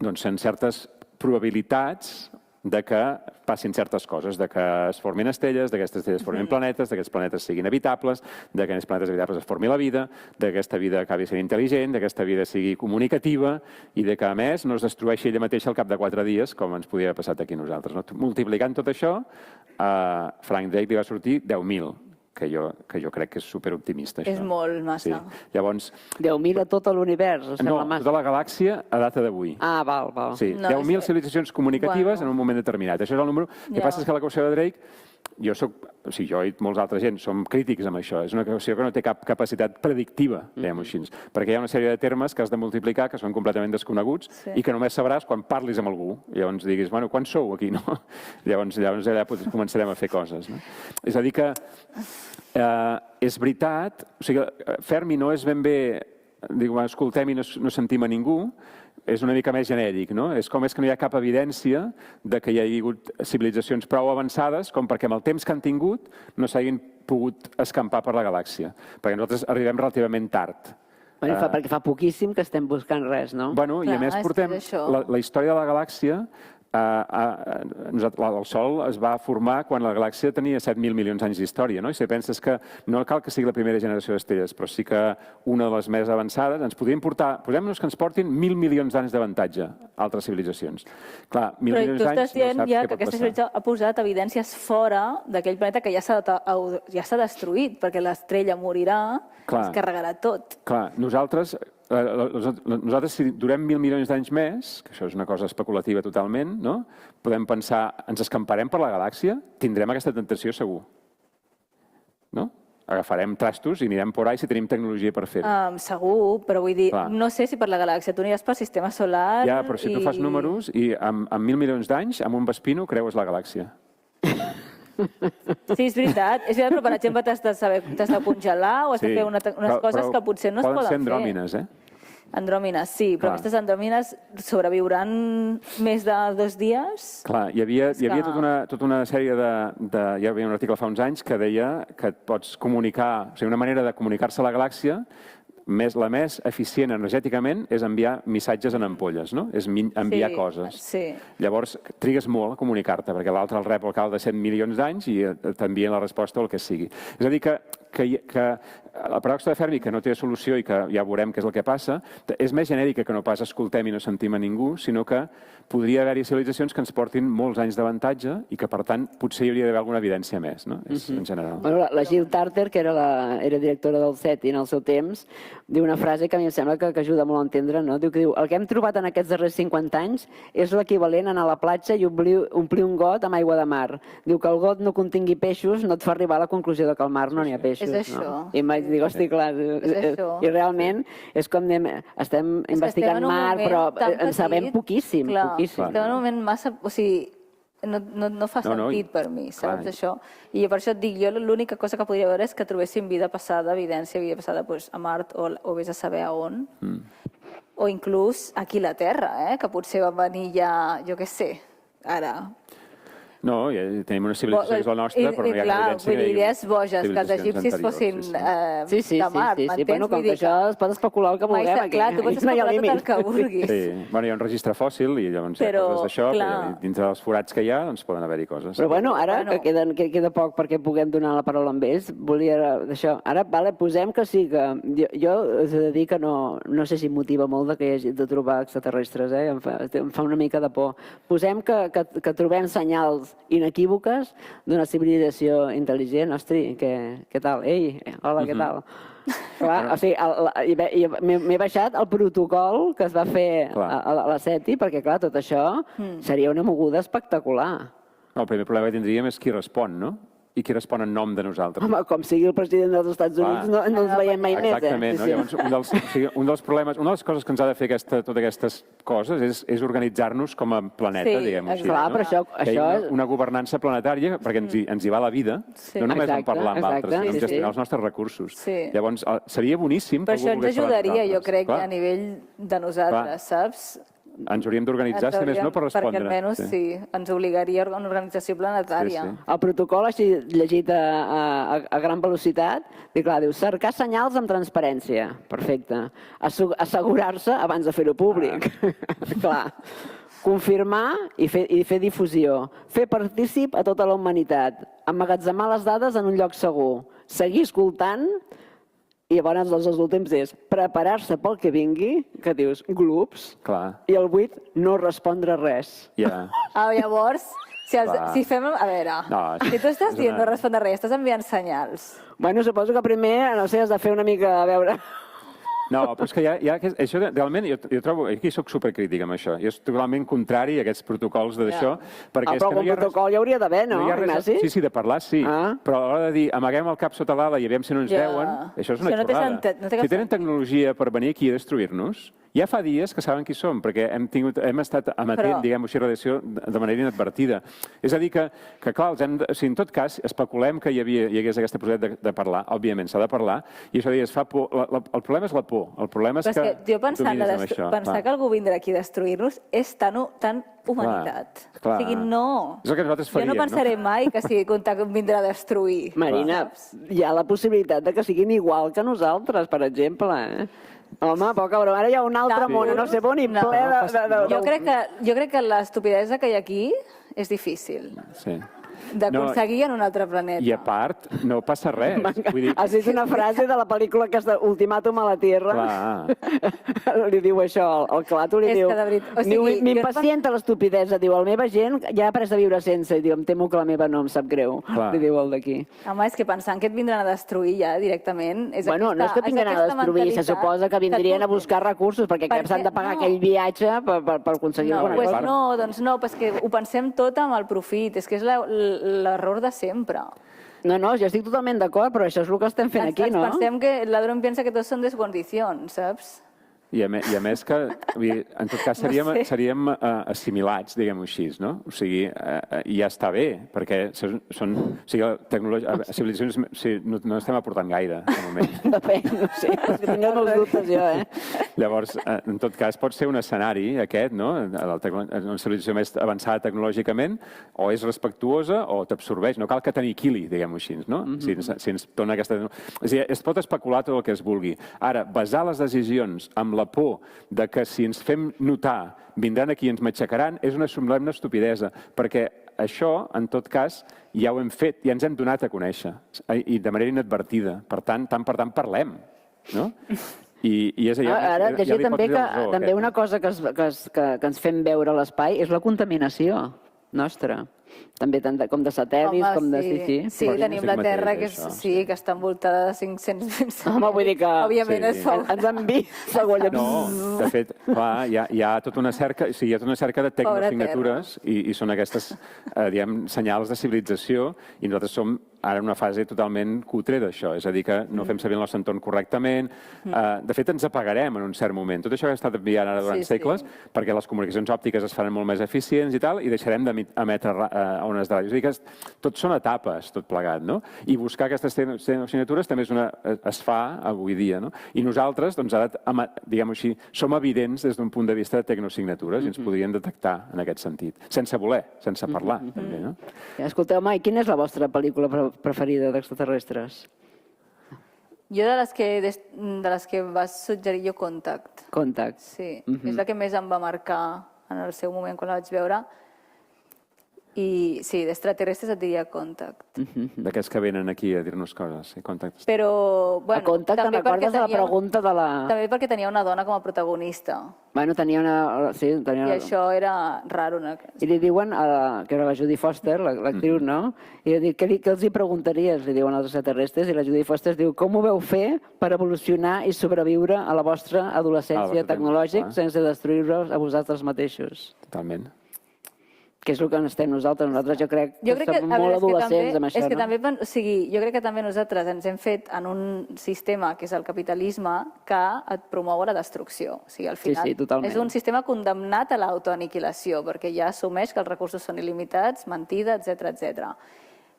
doncs, són certes probabilitats de que passin certes coses, de que es formin estrelles, de que aquestes estrelles formin planetes, de que aquests planetes siguin habitables, de que en aquests planetes habitables es formi la vida, de que aquesta vida acabi sent intel·ligent, de que aquesta vida sigui comunicativa i de que, a més, no es destrueixi ella mateixa al cap de 4 dies, com ens podia haver passat aquí a nosaltres. No? Multiplicant tot això, a Frank Drake li va sortir 10.000, que jo crec que és superoptimista. És molt massa. Sí. Llavors... 10.000 a tot l'univers, No, tota la galàxia a data d'avui. Ah, val. Sí, 10.000 civilitzacions comunicatives en un moment determinat. Això és el número. El que passa és que l'equació de Drake, jo i molts altra gent som crítics amb això. És una equació que no té cap capacitat predictiva, diguem-ho així, perquè hi ha una sèrie de termes que has de multiplicar que són completament desconeguts i que només sabràs quan parlis amb algú. Llavors diguis, bueno, quan sou aquí? No? Llavors allà començarem a fer coses. No? És a dir que és veritat, o sigui, Fermi no és ben bé, diu, escoltem i no sentim a ningú, és una mica més genèric, no? És com és que no hi ha cap evidència de que hi hagi hagut civilitzacions prou avançades com perquè amb el temps que han tingut no s'hagin pogut escampar per la galàxia. Perquè nosaltres arribem relativament tard. Perquè fa poquíssim que estem buscant res, no? Bueno, i a més portem la història de la galàxia. El Sol es va formar quan la galàxia tenia 7.000 milions d'anys d'història, no? I si penses que no cal que sigui la primera generació d'estrelles, però sí que una de les més avançades, ens podrien portar, posem-nos que ens portin 1.000 milions d'anys d'avantatge a altres civilitzacions. Clar, 1.000 milions d'anys no saps què pot que aquesta civilització ha posat evidències fora d'aquell planeta que ja s'ha destruït, perquè l'estrella morirà, es carregarà tot. Clar, nosaltres, si durem 1.000 milions d'anys més, que això és una cosa especulativa totalment, no? Podem pensar, ens escamparem per la galàxia? Tindrem aquesta tentació segur. No? Agafarem trastos i anirem por ahí si tenim tecnologia per fer-ho. Segur, però vull dir, no sé si per la galàxia, tu aniràs pel sistema solar... Ja, però si tu fas números i amb 1.000 milions d'anys, amb un vespino, creues la galàxia. Sí, és veritat, però per exemple t'has de congelar o has de fer unes coses que potser no es poden fer. Poden ser andròmines, Andròmines, sí, però aquestes andròmines sobreviuran més de 2 dies? Clar, hi havia tota una sèrie hi havia un article fa uns anys que deia que et pots comunicar, o sigui, una manera de comunicar-se a la galàxia la més eficient energèticament és enviar missatges en ampolles, no? És enviar coses. Llavors, trigues molt a comunicar-te, perquè l'altre el rep al cap de 100 milions d'anys i t'envien la resposta o el que sigui. És a dir, que la paradoxa de Fermi, que no té solució i que ja veurem què és el que passa, és més genèrica que no pas escoltem i no sentim a ningú, sinó que podria haver-hi civilitzacions que ens portin molts anys d'avantatge i que, per tant, potser hi hauria d'haver alguna evidència més, no? En general. La Jill Tarter, que era directora del CETI en el seu temps, diu una frase que a mi em sembla que ajuda molt a entendre, no? Diu que el que hem trobat en aquests darrers 50 anys és l'equivalent a anar a la platja i omplir un got amb aigua de mar. Diu que el got no contingui peixos no et fa arribar a la conclusió que al mar no n'hi ha peixos. És això. I em vaig dir, hosti, clar, i realment és com estem investigant mar, però en sabem poquíssim. Estem en un moment massa... O sigui, no fa sentit per mi, saps, això? I per això et dic, jo l'única cosa que podria veure és que trobéssim vida passada, evidència de vida passada a Mart o vés a saber a on. O inclús aquí a la Terra, que potser va venir ja, jo què sé, ara... No, ja tenim una civilització que és la nostra, però no hi ha evidència. Vull dir, idees boges, que els egipcis fossin de mar, m'entens? Bueno, com que això es pot especular el que vulguem aquí. Clar, tu pots especular tot el que vulguis. Sí, bueno, hi ha un registre fòssil i llavors hi ha coses d'això, però dintre dels forats que hi ha, doncs poden haver-hi coses. Però bueno, ara que queda poc perquè puguem donar la paraula amb ells, volia d'això. Ara, posem que sí, que jo us he de dir que no sé si motiva molt que hi hagi de trobar extraterrestres, em fa una mica de por. Posem que trobem senyals inequívoques d'una civilització intel·ligent. Hosti, què tal? Ei, hola, què tal? Clar, o sigui, m'he baixat el protocol que es va fer a la SETI, perquè, clar, tot això seria una moguda espectacular. El primer problema que tindríem és qui respon, no? i qui respon en nom de nosaltres. Home, com sigui el president dels Estats Units, no ens veiem mai més, Exactament. No? Llavors, un dels problemes, una de les coses que ens ha de fer totes aquestes coses és organitzar-nos com a planeta, diguem-ho així. Clar, però això és... Una governança planetària, perquè ens hi va la vida, no només en parlar amb altres, sinó en gestionar els nostres recursos. Llavors, seria boníssim... Per això ens ajudaria, jo crec, a nivell de nosaltres, saps? Ens hauríem d'organitzar, si més no, per respondre. Perquè almenys ens obligaria a una organització planetària. El protocol, així llegit a gran velocitat, diu cercar senyals amb transparència. Perfecte. Assegurar-se abans de fer-ho públic. Clar. Confirmar i fer difusió. Fer partícip a tota la humanitat. Emmagatzemar les dades en un lloc segur. Seguir escoltant. I llavors els últims és preparar-se pel que vingui, que dius glups, i el 8, no respondre res. Llavors, si fem... A veure, si tu estàs dient no respondre res, estàs enviant senyals. Bueno, suposo que primer, no sé, has de fer una mica, a veure... No, però és que això realment, jo trobo, aquí soc supercrític amb això, jo estic totalment contrari a aquests protocols d'això, perquè és que no hi ha res... Però algun protocol hi hauria d'haver, no, Ignasi? Sí, de parlar sí, però a l'hora de dir amaguem el cap sota l'ala i aviam si no ens veuen, això és una xorrada. Si tenen tecnologia per venir aquí a destruir-nos, ja fa dies que saben qui som, perquè hem estat emetent, diguem-ho així, radiació de manera inadvertida. És a dir, que clar, si en tot cas especulem que hi hagués aquesta possibilitat de parlar, òbviament s'ha de parlar, i això es fa por. El problema és la por. El problema és que jo pensar que algú vindrà aquí a destruir-nos és tan humanitat. O sigui, no. És el que nosaltres faríem, jo no pensaré mai que sigui que vindrà a destruir. Marina, hi ha la possibilitat de que siguin igual que nosaltres, per exemple, Home, poca broma, ara hi ha un altre món, no sé on, i ple de... Jo crec que l'estupidesa que hi ha aquí és difícil. Sí. D'aconseguir en un altre planeta. I a part, no passa res. Has dit una frase de la pel·lícula que és d'Ultimàtum a la Tierra. Li diu això, el Clato li diu... M'impacienta l'estupidesa, diu, la meva gent ja ha après a viure sense, i diu, em temo que la meva no em sap greu, li diu el d'aquí. Home, és que pensant que et vindran a destruir ja directament... Bueno, no és que vindran a destruir, se suposa que vindrien a buscar recursos, perquè s'han de pagar aquell viatge per aconseguir alguna cosa. Doncs no, perquè ho pensem tot amb el profit, és que és l'error de sempre. No, jo estic totalment d'acord, però això és el que estem fent aquí, no? Ens pensem que el ladrón piensa que tots són descondicions, saps? I a més que, en tot cas, seríem assimilats, diguem-ho així, no? O sigui, ja està bé, perquè són... O sigui, civilitzacions no estem aportant gaire, de moment. Depèn, no sé, és que tinc els dubtes jo, Llavors, en tot cas, pot ser un escenari, aquest, no? Una civilització més avançada tecnològicament, o és respectuosa o t'absorbeix. No cal que t'aniquili, diguem-ho així, no? Si ens dona aquesta... És a dir, es pot especular tot el que es vulgui. Ara, basar les decisions amb la por de que si ens fem notar vindran aquí i ens matxacaran és una solemne estupidesa, perquè això, en tot cas, ja ho hem fet, ja ens hem donat a conèixer, i de manera inadvertida. Per tant, parlem, no? I és allò... Ara, llegir també que també una cosa que ens fem veure a l'espai és la contaminació nostra. També tant com de satèl·lits, com de... Sí, tenim la Terra que està envoltada de 500... Home, vull dir que... Òbviament és sol. Ens han vist la No, de fet, clar, hi ha tota una cerca de tecnosignatures i són aquestes, diguem, senyals de civilització i nosaltres som ara en una fase totalment cutre d'això, és a dir, que no fem servir el nostre entorn correctament. De fet, ens apagarem en un cert moment. Tot això que ha estat enviant ara durant segles, perquè les comunicacions òptiques es faran molt més eficients i tal, i deixarem d'emetre ones de ràdio. És a dir, que tot són etapes, tot plegat, no? I buscar aquestes tecnosignatures també es fa avui dia, no? I nosaltres, doncs ara, diguem-ho així, som evidents des d'un punt de vista de tecnosignatures i ens podrien detectar en aquest sentit. Sense voler, sense parlar, també, no? Escolteu, Mai, quina és la vostra pel·lícula preferida d'extraterrestres? Jo de les que vas suggerir jo, Contact. Contact. Sí, és la que més em va marcar en el seu moment quan la vaig veure. I sí, d'extraterrestres et diria Contact. D'aquests que venen aquí a dir-nos coses, sí, Contact. Però, bueno... A Contact, te'n recordes de la pregunta de la... També perquè tenia una dona com a protagonista. Bueno, tenia una... Sí, tenia... I això era raro. I li diuen, que era la Judy Foster, l'actriu, no? I li diu, què els hi preguntaries? Li diuen als extraterrestres, i la Judy Foster diu, com ho veu fer per evolucionar i sobreviure a la vostra adolescència tecnològica sense destruir-vos a vosaltres mateixos? Totalment. Que és el que estem nosaltres. Nosaltres jo crec que som a molt veure, adolescents amb això, és que no? també, o sigui, jo crec que també nosaltres ens hem fet en un sistema que és el capitalisme que et promou la destrucció. O sigui, al final sí, totalment. és un sistema condemnat a l'autoaniquilació, perquè ja assumeix que els recursos són il·limitats, mentida, etc.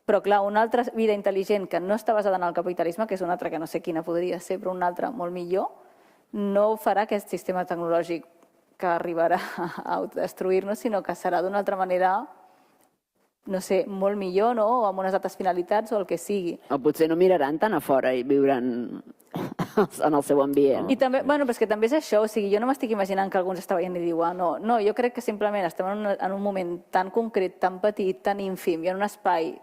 Però, clar, una altra vida intel·ligent que no està basada en el capitalisme, que és una altra que no sé quina podria ser, però una altra molt millor, no farà aquest sistema tecnològic que arribarà a autodestruir-nos, sinó que serà d'una altra manera, no sé, molt millor, no? O amb unes altres finalitats o el que sigui. O potser no miraran tant a fora i viuran en el seu ambient. I també, bueno, però és que també és això, o sigui, jo no m'estic imaginant que algú ens està veient i diu, no, jo crec que simplement estem en un moment tan concret, tan petit, tan ínfim, i en un espai,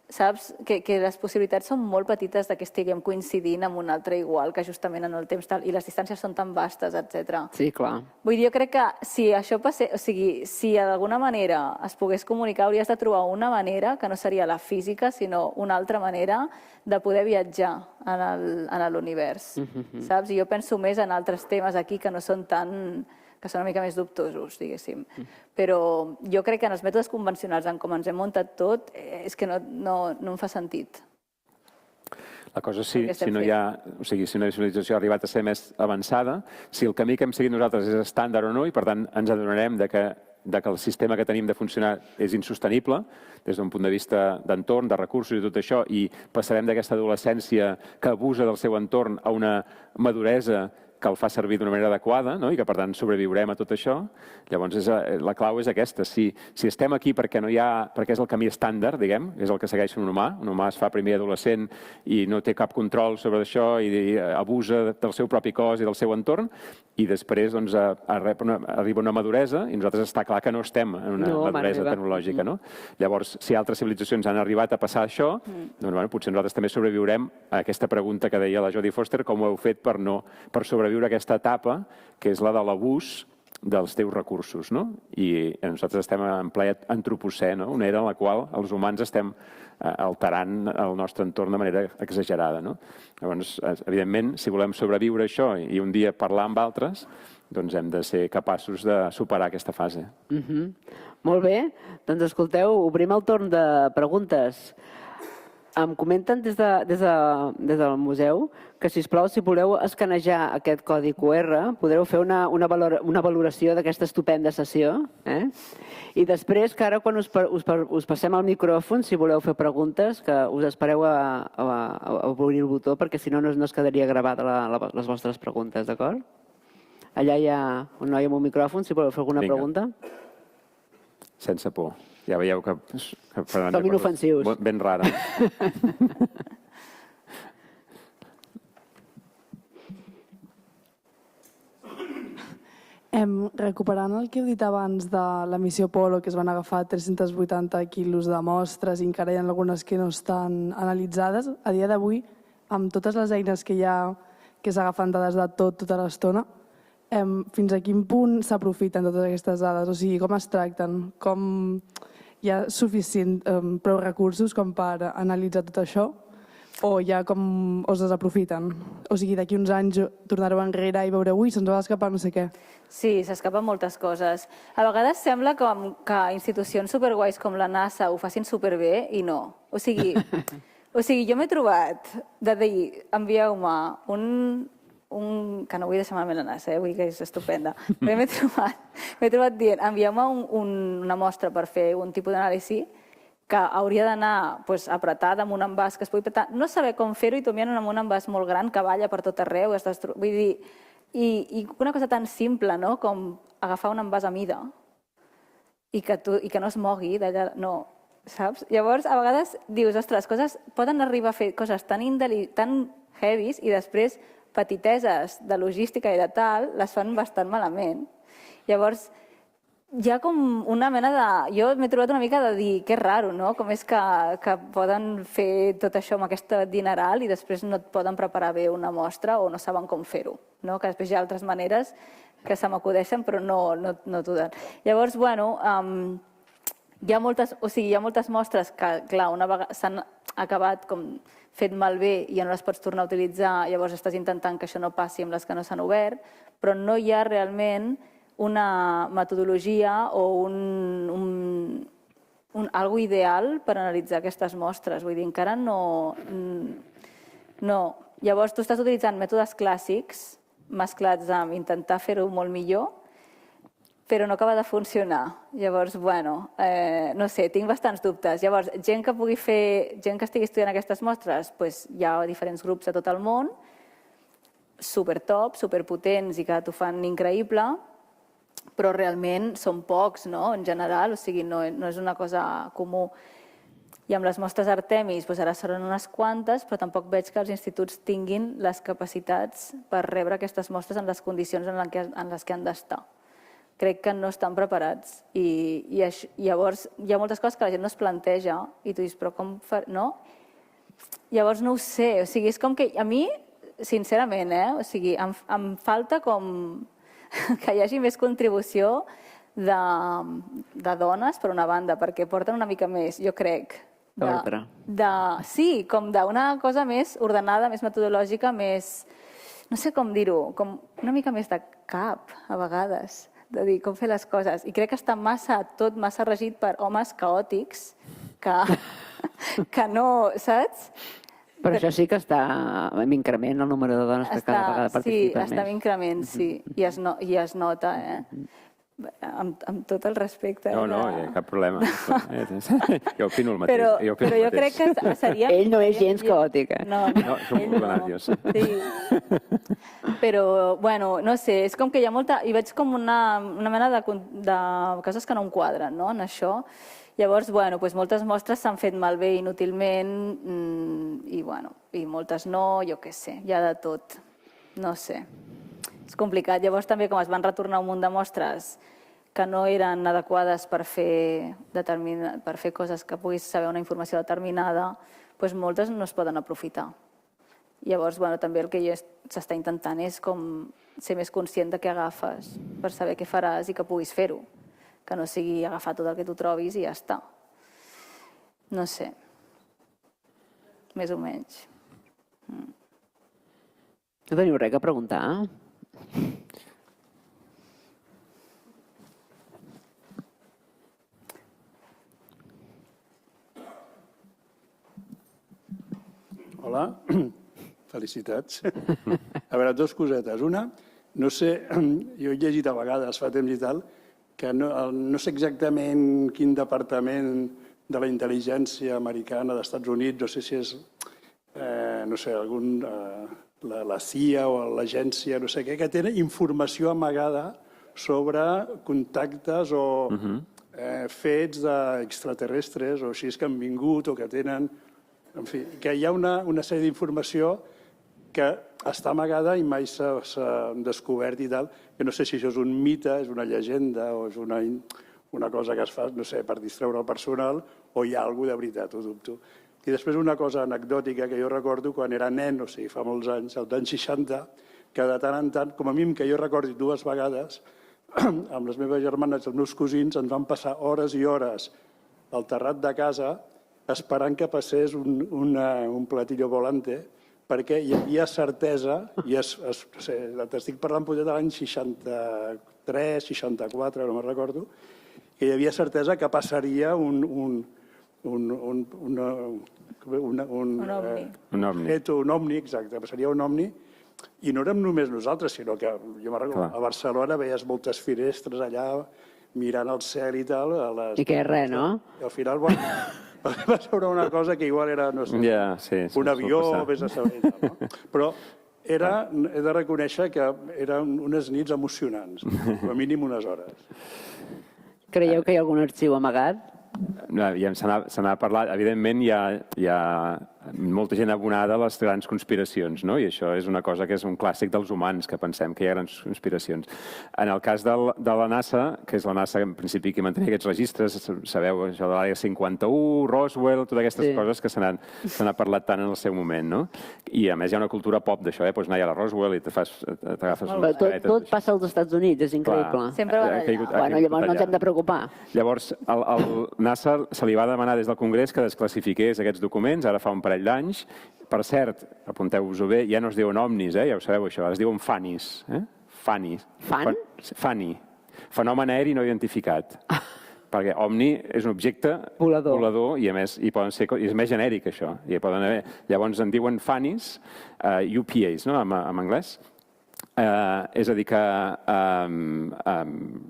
saps, que les possibilitats són molt petites de que estiguem coincidint amb un altre igual, que justament en el temps tal, i les distàncies són tan vastes, etc. Sí, clar. Vull dir, jo crec que si això passés, o sigui, si d'alguna manera es pogués comunicar, hauries de trobar una manera, que no seria la física, sinó una altra manera de poder viatjar en l'univers, saps? I jo penso més en altres temes aquí que no són tan... que són una mica més dubtosos, diguéssim. Però jo crec que en els mètodes convencionals, en com ens hem muntat tot, és que no em fa sentit. La cosa és si no hi ha, o sigui, si una visualització ha arribat a ser més avançada, si el camí que hem seguit nosaltres és estàndard o no, i per tant ens adonarem que el sistema que tenim de funcionar és insostenible des d'un punt de vista d'entorn, de recursos i tot això, i passarem d'aquesta adolescència que abusa del seu entorn a una maduresa que el fa servir d'una manera adequada, no? I que, per tant, sobreviurem a tot això. Llavors, la clau és aquesta. Si estem aquí perquè és el camí estàndard, diguem, és el que segueix un humà es fa primer adolescent i no té cap control sobre això i abusa del seu propi cos i del seu entorn, i després doncs, arriba una maduresa i nosaltres està clar que no estem en una maduresa tecnològica. No? Llavors, si altres civilitzacions han arribat a passar això, doncs, bueno, potser nosaltres també sobreviurem a aquesta pregunta que deia la Jodie Foster, com ho heu fet per sobreviure aquesta etapa, que és la de l'abús dels teus recursos, no? I nosaltres estem en ple antropocè, no? Una era en la qual els humans estem alterant el nostre entorn de manera exagerada, no? Llavors, evidentment, si volem sobreviure això i un dia parlar amb altres, doncs hem de ser capaços de superar aquesta fase. Molt bé. Doncs escolteu, obrim el torn de preguntes. Em comenten des del museu que, sisplau, si voleu escanejar aquest codi QR, podreu fer una valoració d'aquesta estupenda sessió. I després, que ara, quan us passem el micròfon, si voleu fer preguntes, que us espereu a obrir el botó, perquè si no, no es quedaria gravada les vostres preguntes, d'acord? Allà hi ha un noi amb un micròfon, si voleu fer alguna pregunta. Sense por. Ja veieu que som inofensius. Ben rara. Recuperant el que heu dit abans de la missió Polo, que es van agafar 380 quilos de mostres i encara hi ha algunes que no estan analitzades, a dia d'avui, amb totes les eines que hi ha, que s'agafen dades de tota l'estona, fins a quin punt s'aprofiten totes aquestes dades? O sigui, com es tracten? Com hi ha prou recursos com per analitzar tot això? O ja com us desaprofiten? O sigui, d'aquí uns anys tornareu enrere i veureu, ui, se'ns va escapar no sé què. Sí, s'escapen moltes coses. A vegades sembla que institucions superguais com la NASA ho facin superbé i no. O sigui, jo m'he trobat de dir, envieu-me que no vull deixar malament la NASA, vull que és estupenda, però m'he trobat dient, envieu-me una mostra per fer un tipus d'anàlisi que hauria d'anar apretada amb un envàs que es pugui apretar, no saber com fer-ho i t'ho envien amb un envàs molt gran que balla per tot arreu, vull dir, i una cosa tan simple, no?, com agafar un envàs a mida i que no es mogui d'allà, no, saps? Llavors, a vegades dius, ostres, poden arribar a fer coses tan heavies i després petiteses de logística i de tal, les fan bastant malament. Llavors, hi ha com una mena de... Jo m'he trobat una mica de dir, que raro, no? Com és que poden fer tot això amb aquesta dineral i després no et poden preparar bé una mostra o no saben com fer-ho, no? Que després hi ha altres maneres que se m'acudeixen però no t'ho donen. Llavors, bueno, hi ha moltes mostres que, clar, una vegada s'han acabat com fet malbé i ja no les pots tornar a utilitzar, llavors estàs intentant que això no passi amb les que no s'han obert, però no hi ha realment una metodologia o algo ideal per analitzar aquestes mostres. Vull dir, encara no. Llavors, tu estàs utilitzant mètodes clàssics mesclats amb intentar fer-ho molt millor, però no acaba de funcionar. Llavors, bueno, no sé, tinc bastants dubtes. Llavors, gent que estigui estudiant aquestes mostres, hi ha diferents grups a tot el món, supertop, superpotents i que t'ho fan increïble, però realment són pocs, no?, en general, o sigui, no és una cosa comú. I amb les mostres Artemis, ara seran unes quantes, però tampoc veig que els instituts tinguin les capacitats per rebre aquestes mostres en les condicions en les que han d'estar. Crec que no estan preparats. I llavors hi ha moltes coses que la gent no es planteja i tu dius, però com fa... no? Llavors no ho sé, o sigui, és com que a mi, sincerament, o sigui, em falta com que hi hagi més contribució de dones, per una banda, perquè porten una mica més, jo crec. D'ordre. Sí, com d'una cosa més ordenada, més metodològica, més... no sé com dir-ho, com una mica més de cap, a vegades, de dir com fer les coses. I crec que està tot massa regit per homes caòtics que no, saps? Però això sí que està en increment, el número de dones que cada vegada participen més. Sí, està en increment, sí. I es nota, amb tot el respecte. No, cap problema. Jo opino el mateix. Però jo crec que seria... Ell no és gens caòtic, No, som ordenats, jo sé. Sí. Però, bueno, no sé, és com que hi ha molta... Hi veig com una mena de coses que no em quadren, no?, en això. Llavors, bueno, moltes mostres s'han fet malbé inútilment i moltes no, jo què sé, hi ha de tot. No sé. És complicat. Llavors també com es van retornar un munt de mostres que no eren adequades per fer coses que puguis saber una informació determinada, moltes no es poden aprofitar. Llavors, també el que s'està intentant és com ser més conscient de què agafes per saber què faràs i que puguis fer-ho. Que no sigui agafar tot el que tu trobis i ja està. No sé. Més o menys. No teniu res a preguntar? Hola, felicitats. A veure, dues cosetes. Una, no sé, jo he llegit a vegades, fa temps i tal, que no sé exactament quin departament de la intel·ligència americana d'Estats Units, no sé si és, no sé, la CIA o l'agència, no sé què, que tenen informació amagada sobre contactes o fets extraterrestres o així que han vingut o que tenen... En fi, que hi ha una sèrie d'informació que està amagada i mai s'ha descobert i tal, que no sé si això és un mite, és una llegenda o és una cosa que es fa, no sé, per distreure el personal o hi ha alguna de veritat, ho dubto. I després una cosa anecdòtica que jo recordo quan era nen, o sigui, fa molts anys, als anys 60, que de tant en tant, com a mínim que jo recordi 2 vegades, amb les meves germanes i els meus cosins ens van passar hores i hores al terrat de casa esperant que passés un platillo volante, perquè hi havia certesa, i t'estic parlant potser de l'any 63, 64, no me'n recordo, que hi havia certesa que passaria un ovni, exacte, passaria un ovni, i no érem només nosaltres, sinó que jo me'n recordo, a Barcelona veies moltes finestres allà mirant el cel i tal. I que res, no? I al final, bueno, va sobre una cosa que igual era, no sé, un avió, vés a saber. No? Però he de reconèixer que eren unes nits emocionants, com a mínim unes hores. Creieu que hi ha algun arxiu amagat? Se n'ha parlat. Evidentment, hi ha molta gent abonada a les grans conspiracions, no? I això és una cosa que és un clàssic dels humans, que pensem que hi ha grans conspiracions. En el cas de la NASA, que és la NASA en principi que mantenia aquests registres, sabeu, això de l'Àrea 51, Roswell, totes aquestes coses que se n'ha parlat tant en el seu moment, no? I a més hi ha una cultura pop d'això, doncs anar a la Roswell i t'agafes... Tot passa als Estats Units, és increïble. Sempre van allà. Bueno, llavors no ens hem de preocupar. Llavors, al NASA se li va demanar des del Congrés que desclassifiqués aquests documents, ara fa un parell d'anys. Per cert, apunteu-vos-ho bé, ja no es diuen ovnis, ja ho sabeu això, ara es diuen FANIs. FANI. Fan? FANI. Fenomen aeri no identificat. Perquè OVNI és un objecte volador i, a més, és més genèric, això. Llavors en diuen FANIs, UPAs, no? en anglès. És a dir, que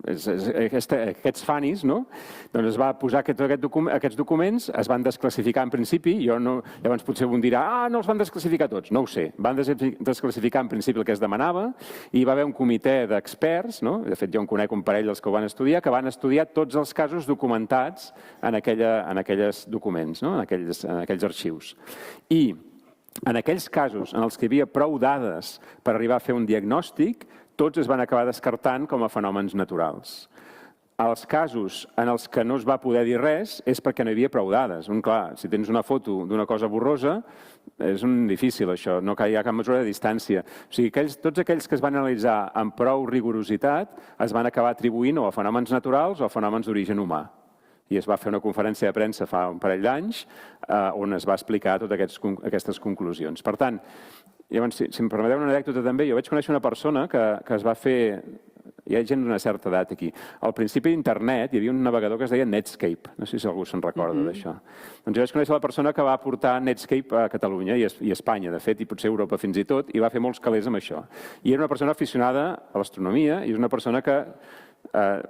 aquests FANIs, no? Doncs es va posar aquests documents, es van desclassificar en principi, llavors potser un dirà, no els van desclassificar tots, no ho sé, van desclassificar en principi el que es demanava i hi va haver un comitè d'experts, no? De fet jo en conec un parell dels que ho van estudiar, que van estudiar tots els casos documentats en aquells documents, no? en aquells arxius. I en aquells casos en els que hi havia prou dades per arribar a fer un diagnòstic, tots es van acabar descartant com a fenòmens naturals. Els casos en els que no es va poder dir res és perquè no hi havia prou dades. Clar, si tens una foto d'una cosa borrosa, és difícil això, no hi ha cap mesura de distància. O sigui, tots aquells que es van analitzar amb prou rigorositat es van acabar atribuint o a fenòmens naturals o a fenòmens d'origen humà. I es va fer una conferència de premsa fa un parell d'anys on es va explicar totes aquestes conclusions. Per tant, llavors, si em permeteu una anècdota també, jo vaig conèixer una persona que es va fer... Hi ha gent d'una certa edat aquí. Al principi d'internet hi havia un navegador que es deia Netscape. No sé si algú se'n recorda d'això. Doncs jo vaig conèixer la persona que va portar Netscape a Catalunya i a Espanya, de fet, i potser a Europa fins i tot, i va fer molts calés amb això. I era una persona aficionada a l'astronomia i és una persona que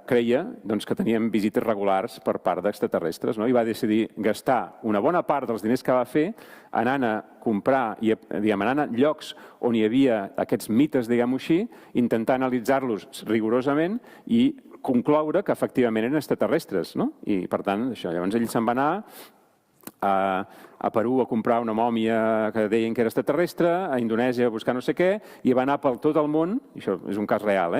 creia que tenien visites regulars per part d'extraterrestres i va decidir gastar una bona part dels diners que va fer anant a comprar i anant a llocs on hi havia aquests mites, diguem-ho així, intentar analitzar-los rigorosament i concloure que efectivament eren extraterrestres. I per tant, això. Llavors ell se'n va anar a Perú a comprar una mòmia que deien que era extraterrestre, a Indonèsia a buscar no sé què, i va anar per tot el món, i això és un cas real,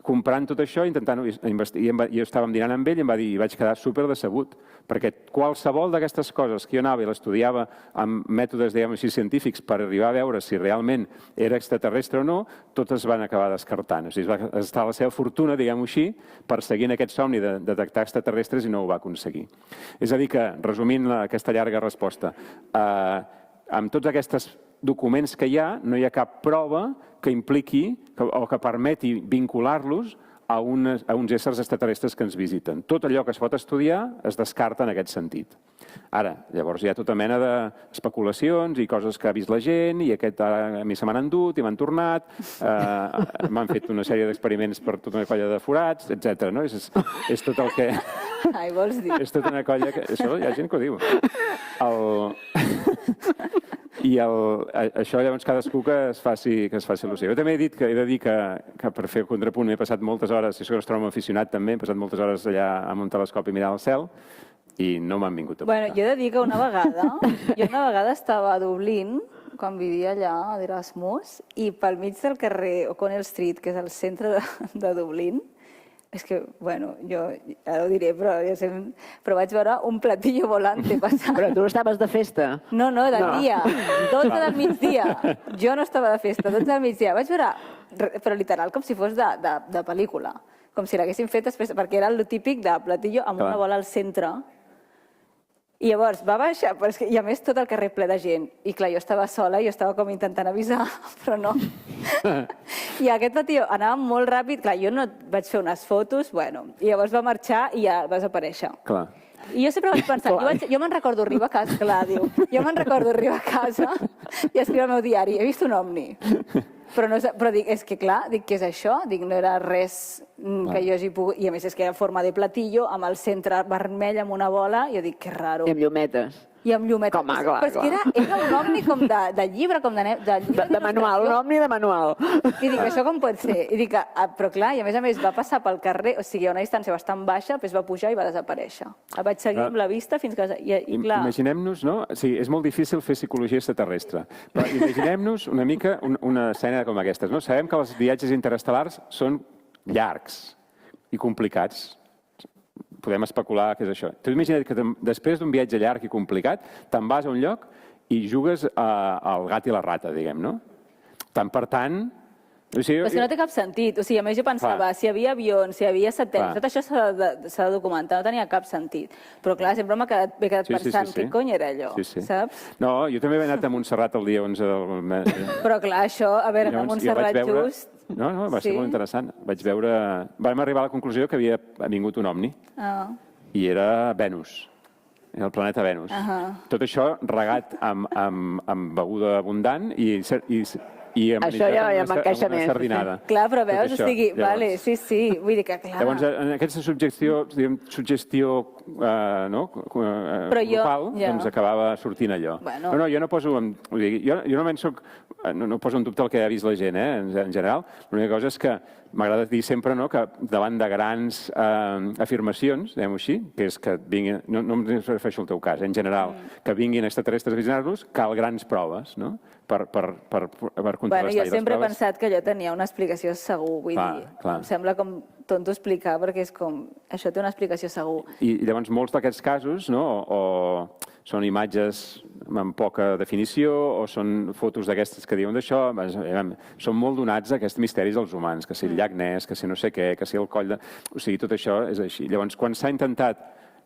comprant tot això, intentant investigar. I jo estàvem dinant amb ell i em va dir, i vaig quedar super decebut, perquè qualsevol d'aquestes coses que jo anava i l'estudiava amb mètodes, diguem així, científics per arribar a veure si realment era extraterrestre o no, totes van acabar descartant. O sigui, es va gastar la seva fortuna, diguem-ho així, perseguint aquest somni de detectar extraterrestres i no ho va aconseguir. És a dir que, resumint aquesta llarga resposta, amb tots aquests documents que hi ha, no hi ha cap prova que impliqui o que permeti vincular-los a uns éssers extraterrestres que ens visiten. Tot allò que es pot estudiar es descarta en aquest sentit. Ara, llavors hi ha tota mena d'especulacions i coses que ha vist la gent i aquest a mi se m'han endut i m'han tornat, m'han fet una sèrie d'experiments per tota una colla de forats, etc. És tot el que... Ai, vols dir? És tota una colla que... Això hi ha gent que ho diu. I això llavors cadascú que es faci il·lusió. Jo també he de dir que per fer el contrapunt m'he passat moltes hores, si soc astrònom aficionat també, he passat moltes hores allà amb un telescopi mirant el cel i no m'han vingut a portar. Bueno, jo he de dir que una vegada estava a Dublín, quan vivia allà a Erasmus, i pel mig del carrer O'Connell Street, que és el centre de Dublín, és que, bueno, jo ara ho diré, però vaig veure un platillo volante passant. Però tu no estaves de festa? No, de dia, 12 del migdia. Jo no estava de festa, 12 del migdia. Vaig veure, però literal, com si fos de pel·lícula, com si l'haguessin fet després, perquè era el típic de platillo amb una bola al centre. I llavors va baixar, i a més tot el carrer ple de gent. I clar, jo estava sola, jo estava com intentant avisar, però no. I aquest platillo anava molt ràpid, clar, jo no vaig fer unes fotos, bueno, i llavors va marxar i ja va desaparèixer. Clar. I jo sempre vaig pensar, jo me'n recordo arribar a casa, clar, diu, jo me'n recordo arribar a casa i escriure al meu diari, he vist un ovni. Però dic, és que clar, dic, què és això? Dic, no era res que jo hagi pogut... I a més és que era forma de platillo, amb el centre vermell amb una bola, i jo dic, que raro. I amb llumetes. I amb llumetes. Com, clar. Però és que era un ovni com de llibre, com de manual, un ovni de manual. I dic, això com pot ser? I dic, però clar, i a més va passar pel carrer, o sigui, a una distància bastant baixa, després va pujar i va desaparèixer. El vaig seguir amb la vista fins que... I clar... Imaginem-nos, no? Sí, és molt difícil fer psicologia extraterrestre, però imaginem-nos una mica una escena com aquestes, no? Sabem que els viatges interestel·lars són llargs i complicats. Podem especular què és això. Tu imagina't que després d'un viatge llarg i complicat te'n vas a un lloc i jugues al gat i la rata, diguem, no? Per tant, O sigui, Però si no té cap sentit. O sigui, a més jo pensava, si hi havia avions, si hi havia satèl·lits, tot això s'ha de documentar, no tenia cap sentit. Però clar, sempre m'he quedat pensant, què cony era allò, saps? No, jo també he anat a Montserrat el dia 11 del mes. Però clar, això, a veure, a Montserrat just... No, va ser molt interessant. Vam arribar a la conclusió que havia vingut un ovni i era Venus. Era el planeta Venus. Tot això regat amb beguda abundant i això ja m'encaixa més. Sardinada. Clar, però veus, o sigui, vale, sí, vull dir que clar... Llavors, en aquesta suggestió grupal, doncs acabava sortint allò. No, jo no poso... Jo no poso en dubte el que ha vist la gent, en general. L'única cosa és que m'agrada dir sempre que davant de grans afirmacions, diguem-ho així, que és que vinguin... No em refereixo al teu cas, en general, que vinguin extraterrestres a visitar-los, cal grans proves, no?, per contrastar. Jo sempre he pensat que allò tenia una explicació segur, vull dir, em sembla com tonto explicar, perquè és com, això té una explicació segur. I llavors molts d'aquests casos, o són imatges amb poca definició, o són fotos d'aquestes que diuen d'això, són molt donats a aquests misteris dels humans, que si el llac Ness, que si no sé què, que si el coll de... O sigui, tot això és així. Llavors, quan s'ha intentat,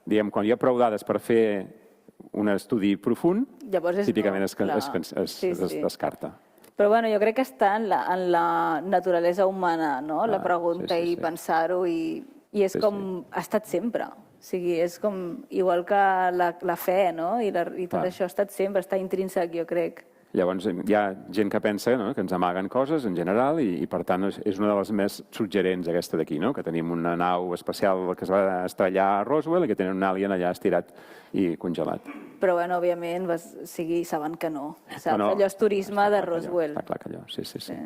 diguem, quan hi ha prou dades per fer un estudi profund, típicament es descarta. Però bueno, jo crec que està en la naturalesa humana, no?, la pregunta i pensar-ho, i és com ha estat sempre. O sigui, és com igual que la fe, no?, i tot això ha estat sempre, està intrínsec, jo crec. Llavors, hi ha gent que pensa que ens amaguen coses en general i per tant, és una de les més suggerents aquesta d'aquí, que tenim una nau espacial que es va estrellar a Roswell i que tenen un alien allà estirat i congelat. Però, bueno, òbviament, saben que no. Saps? Allò és turisme de Roswell. Està clar que allò, sí.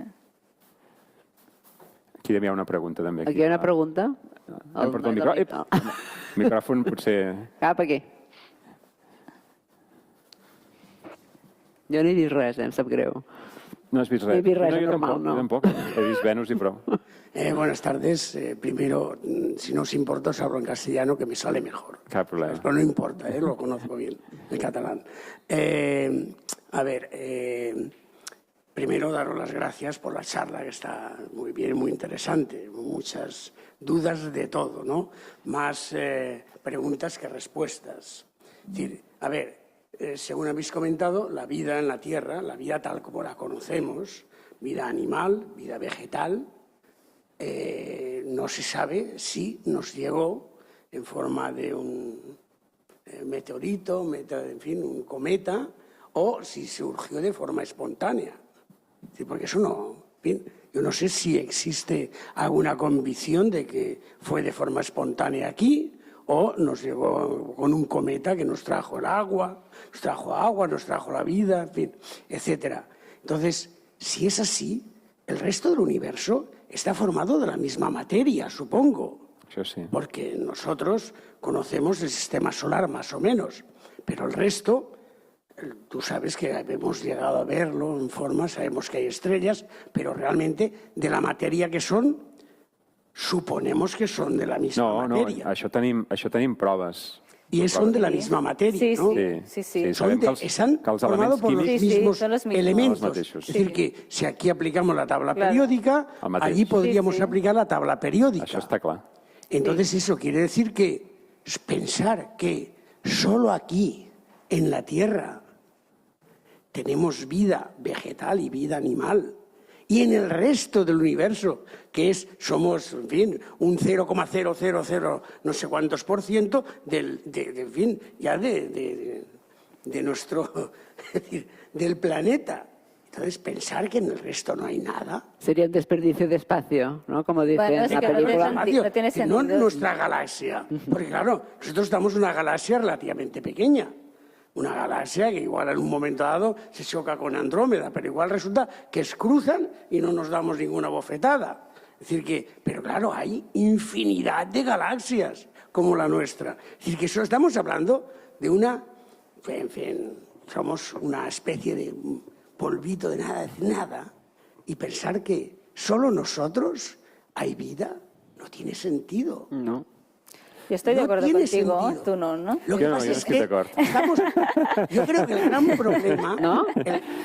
Aquí hi ha una pregunta, també. Aquí hi ha una pregunta? Em porto el micròfon. El micròfon potser... Cap aquí. Jo no he vist res, em sap greu. No has vist res? No he vist res, normal, no. Jo tampoc, he vist Venus y prou. Buenas tardes. Primero, si no os importa, os hablo en castellano, que me sale mejor. Cap problema. Pero no importa, lo conozco bien, el catalán. Primero, daros las gracias por la charla, que está muy bien, muy interesante. Muchas dudas de todo, ¿no? Más preguntas que respuestas. Es decir, según habéis comentado, la vida en la Tierra, la vida tal como la conocemos, vida animal, vida vegetal, no se sabe si nos llegó en forma de un meteorito, en fin, un cometa, o si surgió de forma espontánea. Porque eso no... En fin, yo no sé si existe alguna convicción de que fue de forma espontánea aquí, o nos llegó con un cometa que nos trajo el agua, nos trajo la vida, en fin, etcétera. Entonces, si es así, el resto del universo está formado de la misma materia, supongo. Eso sí. Porque nosotros conocemos el sistema solar más o menos, pero el resto, tú sabes que hemos llegado a verlo en forma, sabemos que hay estrellas, pero realmente de la materia que son, suponemos que son de la misma materia. No, això tenim proves. Y son de la misma materia, ¿no? Sí. Están formados por los mismos elementos. Es decir, que si aquí aplicamos la tabla periódica, allí podríamos aplicar la tabla periódica. Això està clar. Entonces eso quiere decir que pensar que solo aquí, en la Tierra, tenemos vida vegetal y vida animal, y en el resto del universo, que somos, en fin, un 0,000 no sé cuántos %, en fin, ya de nuestro, es decir, del planeta. Entonces, pensar que en el resto no hay nada. Sería un desperdicio de espacio, ¿no? Como dicen en la película. No tiene sentido. No en nuestra galaxia, porque claro, nosotros estamos en una galaxia relativamente pequeña. Una galaxia que igual en un momento dado se choca con Andrómeda, pero igual resulta que se cruzan y no nos damos ninguna bofetada. Es decir que, pero claro, hay infinidad de galaxias como la nuestra. Es decir que eso estamos hablando de una, en fin, somos una especie de polvito de nada. Y pensar que solo nosotros hay vida no tiene sentido. No. Yo estoy de acuerdo tiene contigo, sentido. tú no, ¿no? Lo que Yo no, pasa yo es estic que d'acord. yo creo que el gran problema... No?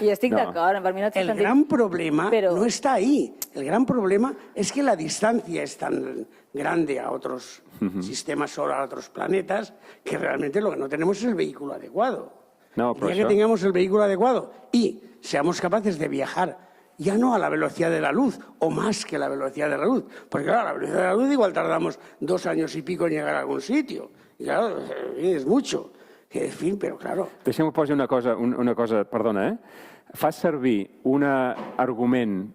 Jo estic No. d'acord, per mi no té El sentit. gran problema Pero- no está ahí. El gran problema es que la distancia es tan grande a otros sistemas solares, a otros planetas, que realmente lo que no tenemos es el vehículo adecuado. No, El però día que això- tengamos el vehículo adecuado y seamos capaces de viajar ya no a la velocidad de la luz, o más que la velocidad de la luz, porque claro, a la velocidad de la luz igual tardamos 2 años y pico en llegar a algún sitio. Y claro, es mucho. En fin, pero claro, Deixa'm posar una cosa, perdona, Fas servir un argument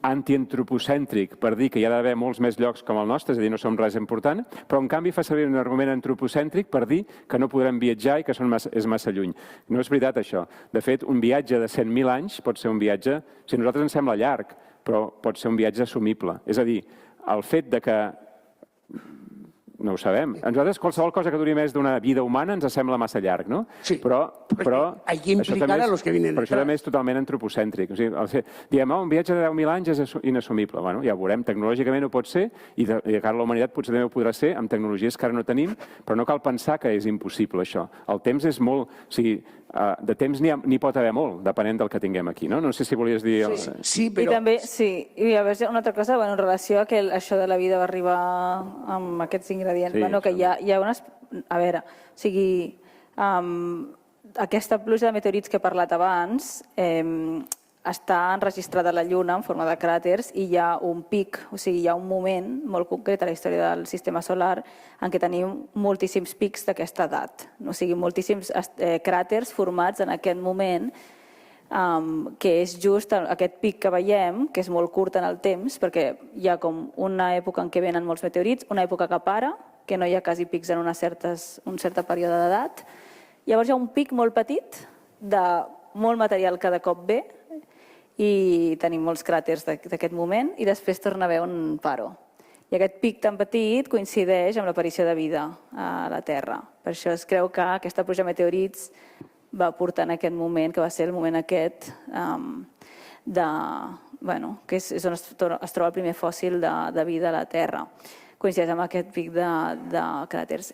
antiantropocèntric per dir que hi ha d'haver molts més llocs com el nostre, és a dir, no som res important, però en canvi fa servir un argument antropocèntric per dir que no podrem viatjar i que és massa lluny. No és veritat, això. De fet, un viatge de 100.000 anys pot ser un viatge, si a nosaltres ens sembla llarg, però pot ser un viatge assumible. És a dir, el fet de que no ho sabem. A nosaltres qualsevol cosa que duri més d'una vida humana ens sembla massa llarg, no? Sí, Però hay que això implicar també a los que vienen però això detrás. també és totalment antropocèntric. O sigui, diem, un viatge de 10.000 anys és inassumible. Bueno, ja ho veurem, tecnològicament ho pot ser i de cara a la humanitat potser també ho podrà ser amb tecnologies que ara no tenim, però no cal pensar que és impossible això. El temps és molt... O sigui, de temps n'hi pot haver molt, depenent del que tinguem aquí, no? No sé si volies dir... sí, I pero també, sí, i a veure, una altra cosa, bueno, en relació a que això de la vida va arribar amb aquests ingredients, Sí, bueno, que hi ha unes... A veure, o sigui, aquesta pluja de meteorits que he parlat abans està enregistrada a la Lluna en forma de cràters i hi ha un pic, o sigui, hi ha un moment molt concret a la història del sistema solar en què tenim moltíssims pics d'aquesta edat, o sigui, moltíssims cràters formats en aquest moment que és just aquest pic que veiem, que és molt curt en el temps, perquè hi ha com una època en què venen molts meteorits, una època que para, que no hi ha quasi pics en un cert període d'edat. Llavors hi ha un pic molt petit de molt material que de cop ve i tenim molts cràters d'aquest moment i després torna a haver un paro. I aquest pic tan petit coincideix amb l'aparició de vida a la Terra. Per això es creu que aquesta pluja de meteorits va portar en aquest moment, que va ser el moment aquest que és on es troba el primer fòssil de vida a la Terra. Coincideix amb aquest pic de cràters.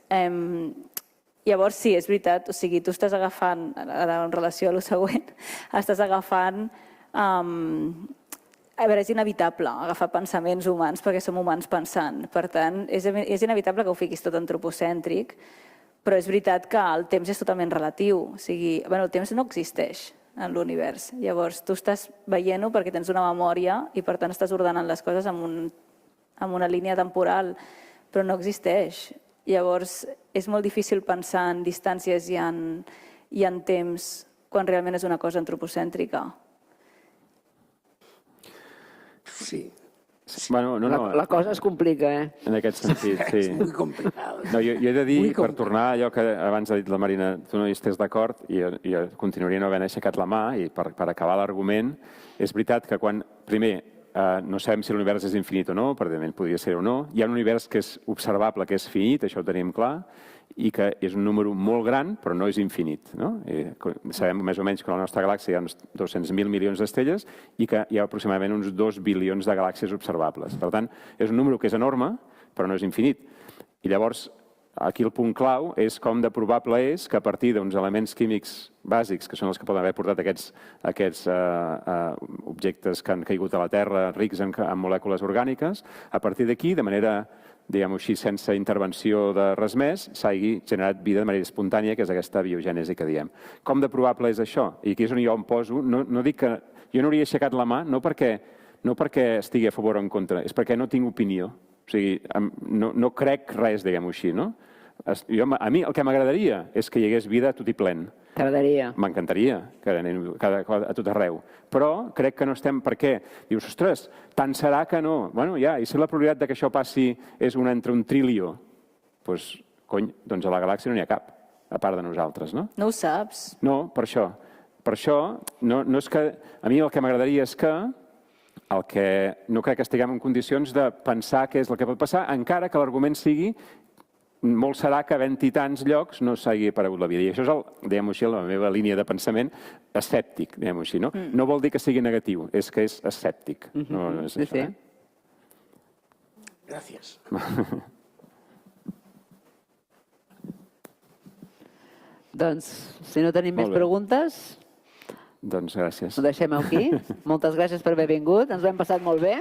Llavors, sí, és veritat, o sigui, tu estàs agafant, en relació a lo següent, estàs agafant... A veure, és inevitable agafar pensaments humans perquè som humans pensant. Per tant, és inevitable que ho fiquis tot antropocèntric, però és veritat que el temps és totalment relatiu. O sigui, el temps no existeix en l'univers. Llavors, tu estàs veient-ho perquè tens una memòria i, per tant, estàs ordenant les coses amb una línia temporal, però no existeix. Llavors, és molt difícil pensar en distàncies i en temps quan realment és una cosa antropocèntrica. sí, Bueno, La cosa es complica, en aquest sentit, sí. es muy complicado. No, jo he de dir, Muy per complex. tornar a allò que abans ha dit la Marina, tu no hi estàs d'acord i jo continuaria no havent aixecat la mà i per acabar l'argument, és veritat que quan, primer, no sabem si l'univers és infinit o no, perquè podria ser o no, hi ha un univers que és observable, que és finit, això ho tenim clar, i que és un número molt gran, però no és infinit. No? Sabem més o menys que a la nostra galàxia hi ha uns 200.000 milions d'estrelles i que hi ha aproximadament uns 2 bilions de galàxies observables. Per tant, és un número que és enorme, però no és infinit. I llavors, aquí el punt clau és com de probable és que a partir d'uns elements químics bàsics, que són els que poden haver portat aquests objectes que han caigut a la Terra rics en molècules orgàniques, a partir d'aquí, de manera, diguem-ho així, sense intervenció de res més, s'hagi generat vida de manera espontània, que és aquesta biogènesi que diem. Com de probable és això? I aquí és on jo em poso, no dic que... Jo no hauria aixecat la mà, no perquè estigui a favor o en contra, és perquè no tinc opinió. O sigui, no crec res, diguem-ho així, no? A mi el que m'agradaria és que hi hagués vida a tot i plen. T'agradaria. M'encantaria que anem a tot arreu. Però crec que no estem... Per què? Dius, ostres, tant serà que no. Bueno, ja, i si la probabilitat que això passi és una entre un trilió, doncs, cony, doncs a la galàxia no n'hi ha cap, a part de nosaltres, no? No ho saps. No, per això. Per això, no és que... A mi el que m'agradaria és que no crec que estiguem en condicions de pensar què és el que pot passar, encara que l'argument sigui molt serà que havent-hi tants llocs no s'hagi aparegut la vida. I això és, diguem-ho així, la meva línia de pensament escèptic, diguem-ho així, no? No vol dir que sigui negatiu, és que és escèptic. No és això, Sí. Gracias. Doncs, si no tenim més Molt bé. preguntes, Doncs gràcies. ho deixem aquí. Moltes gràcies per haver vingut, ens ho hem passat molt bé.